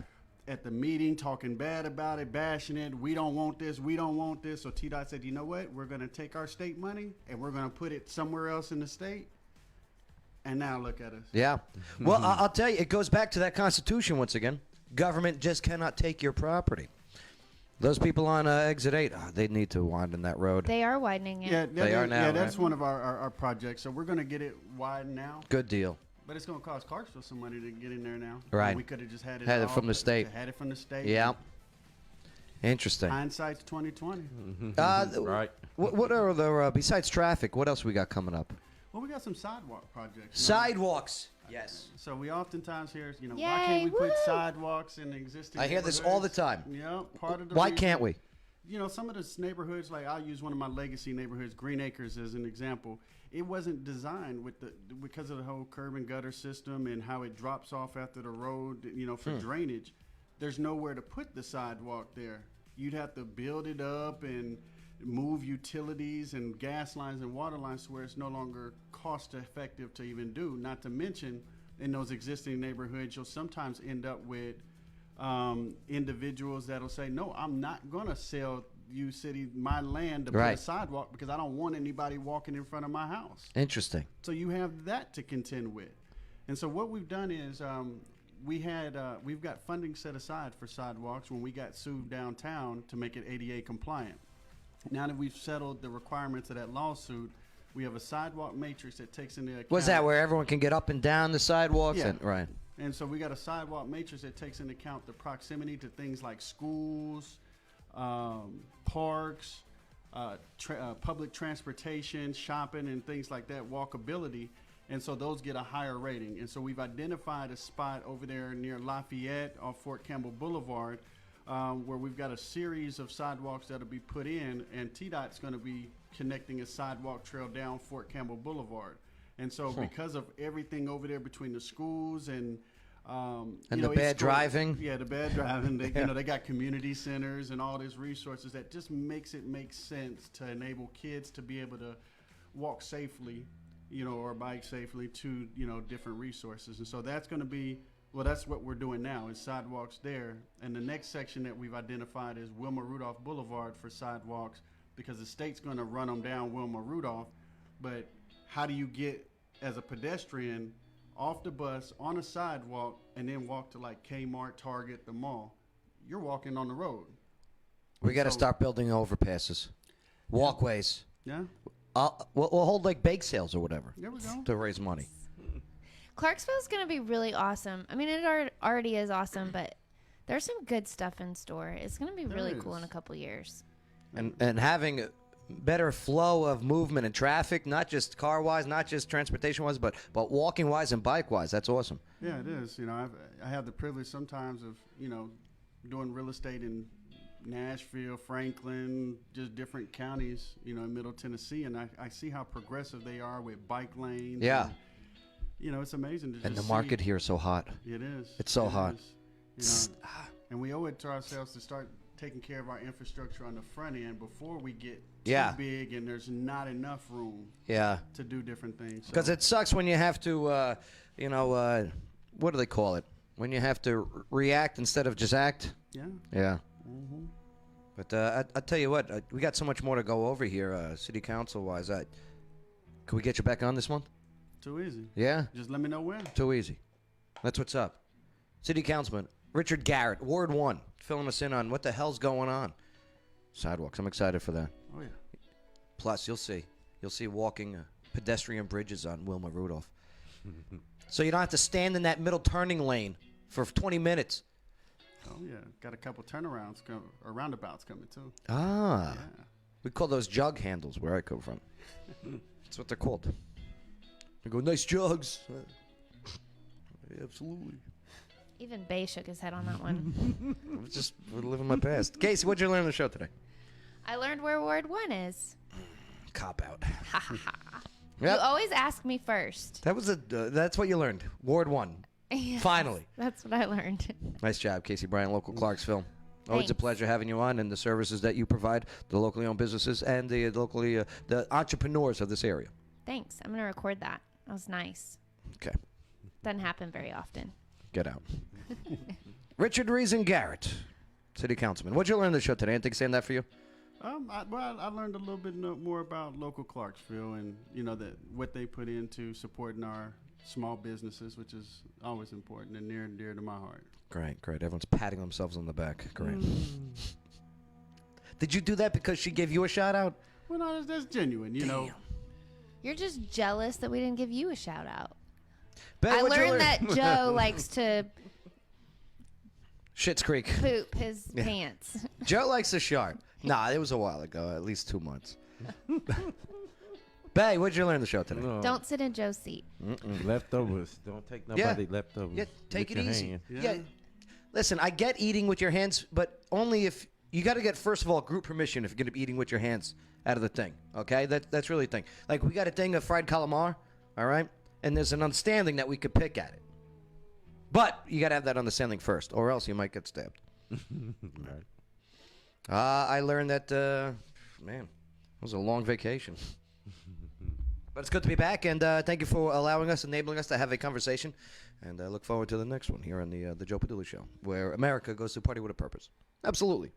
At the meeting, talking bad about it, bashing it. We don't want this. We don't want this. So TDOT said, you know what? We're going to take our state money and we're going to put it somewhere else in the state. And now look at us. Yeah. Well, I'll tell you, it goes back to that Constitution once again. Government just cannot take your property. Those people on Exit 8, they need to widen that road. They are widening it. Yeah, they are now. Yeah, that's right? one of our projects. So we're going to get it widened now. Good deal. But it's going to cost Clarksville some money to get in there now. Right. We could have just had it from the state. Had it from the state. Yeah. Interesting. Hindsight's 2020. Right. What are the besides traffic? What else we got coming up? Well, we got some sidewalk projects. Sidewalks. Yes. So we oftentimes hear, why Yay, can't we put woo! sidewalks in existing I hear this all the time. Yeah, part of the Why reason- can't we? Some of the neighborhoods, like I'll use one of my legacy neighborhoods, Green Acres, as an example. It wasn't designed because of the whole curb and gutter system and how it drops off after the road, for drainage. There's nowhere to put the sidewalk there. You'd have to build it up and move utilities and gas lines and water lines to where it's no longer cost effective to even do. Not to mention, in those existing neighborhoods, you'll sometimes end up with individuals that'll say, no, I'm not going to sell you city my land to Right. put a sidewalk because I don't want anybody walking in front of my house. Interesting. So you have that to contend with. And so what we've done is we've got funding set aside for sidewalks when we got sued downtown to make it ADA compliant. Now that we've settled the requirements of that lawsuit, we have a sidewalk matrix that takes into account. Was that where everyone can get up and down the sidewalks? Yeah. And, right. And so we got a sidewalk matrix that takes into account the proximity to things like schools, parks, public transportation, shopping, and things like that, walkability. And so those get a higher rating. And so we've identified a spot over there near Lafayette off Fort Campbell Boulevard where we've got a series of sidewalks that'll be put in, and TDOT's going to be connecting a sidewalk trail down Fort Campbell Boulevard. And so because of everything over there between the schools and the bad driving. Yeah, the bad driving. They, they got community centers and all these resources that just makes it make sense to enable kids to be able to walk safely, or bike safely to, different resources. And so that's going to be, that's what we're doing now is sidewalks there. And the next section that we've identified is Wilma Rudolph Boulevard for sidewalks because the state's going to run them down Wilma Rudolph. But how do you get, as a pedestrian, off the bus on a sidewalk and then walk to like Kmart, Target, the mall? You're walking on the road. We got to start building overpasses, walkways. Yeah. We'll hold like bake sales or whatever. There we go. To raise money. Clarksville's going to be really awesome. I mean, it already is awesome, but there's some good stuff in store. It's going to be really cool in a couple years. And having better flow of movement and traffic, not just car-wise, not just transportation-wise, but walking-wise and bike-wise. That's awesome. Yeah, it is. I have the privilege sometimes of, doing real estate in Nashville, Franklin, just different counties, in Middle Tennessee, and I see how progressive they are with bike lanes. Yeah. And, it's amazing to And just the market see. It here is so hot. It is. It's so hot. And we owe it to ourselves to start taking care of our infrastructure on the front end before we get too Yeah. big and there's not enough room to do different things. Because it sucks when you have to, what do they call it? When you have to react instead of just act. Yeah. Yeah. Mm-hmm. But I tell you what, we got so much more to go over here, city council-wise. Can we get you back on this month? Too easy. Yeah? Just let me know when. Too easy. That's what's up. City Councilman Richard Garrett, Ward 1, filling us in on what the hell's going on. Sidewalks. I'm excited for that. Oh, yeah. Plus, you'll see walking pedestrian bridges on Wilma Rudolph. So you don't have to stand in that middle turning lane for 20 minutes. Oh, yeah. Got a couple turnarounds or roundabouts coming, too. Ah. Yeah. We call those jug handles where I come from. That's what they're called. I go, nice jugs. Absolutely. Even Bay shook his head on that one. I'm just living my past. Casey, what'd you learn on the show today? I learned where Ward 1 is. Cop out. Ha ha ha. Yep. You always ask me first. That's what you learned. Ward 1. Yes, Finally. That's what I learned. Nice job, Casey Bryan, local Clarksville. Always a Thanks. pleasure having you on, and the services that you provide, the locally owned businesses and the locally the entrepreneurs of this area. Thanks. I'm going to record that. That was nice. Okay. Doesn't happen very often. Get out. Richard Reason Garrett, City Councilman. What'd you learn on the show today? Anything saying that for you? I learned a little bit more about local Clarksville and, what they put into supporting our small businesses, which is always important and near and dear to my heart. Great. Everyone's patting themselves on the back. Great. Did you do that because she gave you a shout out? Well, no, that's genuine, Damn. You're just jealous that we didn't give you a shout out. Ben, I what'd you learned learn? that Joe likes to Schitt's Creek. poop his Yeah. pants. Joe likes to shark. Nah, it was a while ago, at least 2 months. Bay, what'd you learn on the show today? No. Don't sit in Joe's seat. Leftovers. Don't take nobody leftovers. Yeah, take with it your easy. hand. Yeah. Listen, I get eating with your hands, but only if you got to get, first of all, group permission if you're going to be eating with your hands out of the thing. Okay? That's really a thing. Like, we got a thing of fried calamari, all right? And there's an understanding that we could pick at it. But you got to have that understanding first, or else you might get stabbed. Right. I learned that, man, it was a long vacation. But it's good to be back, and thank you for enabling us to have a conversation. And I look forward to the next one here on the Joe Padula Show, where America goes to party with a purpose. Absolutely.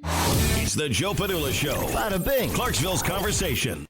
It's the Joe Padula Show. Bada bing. Clarksville's conversation.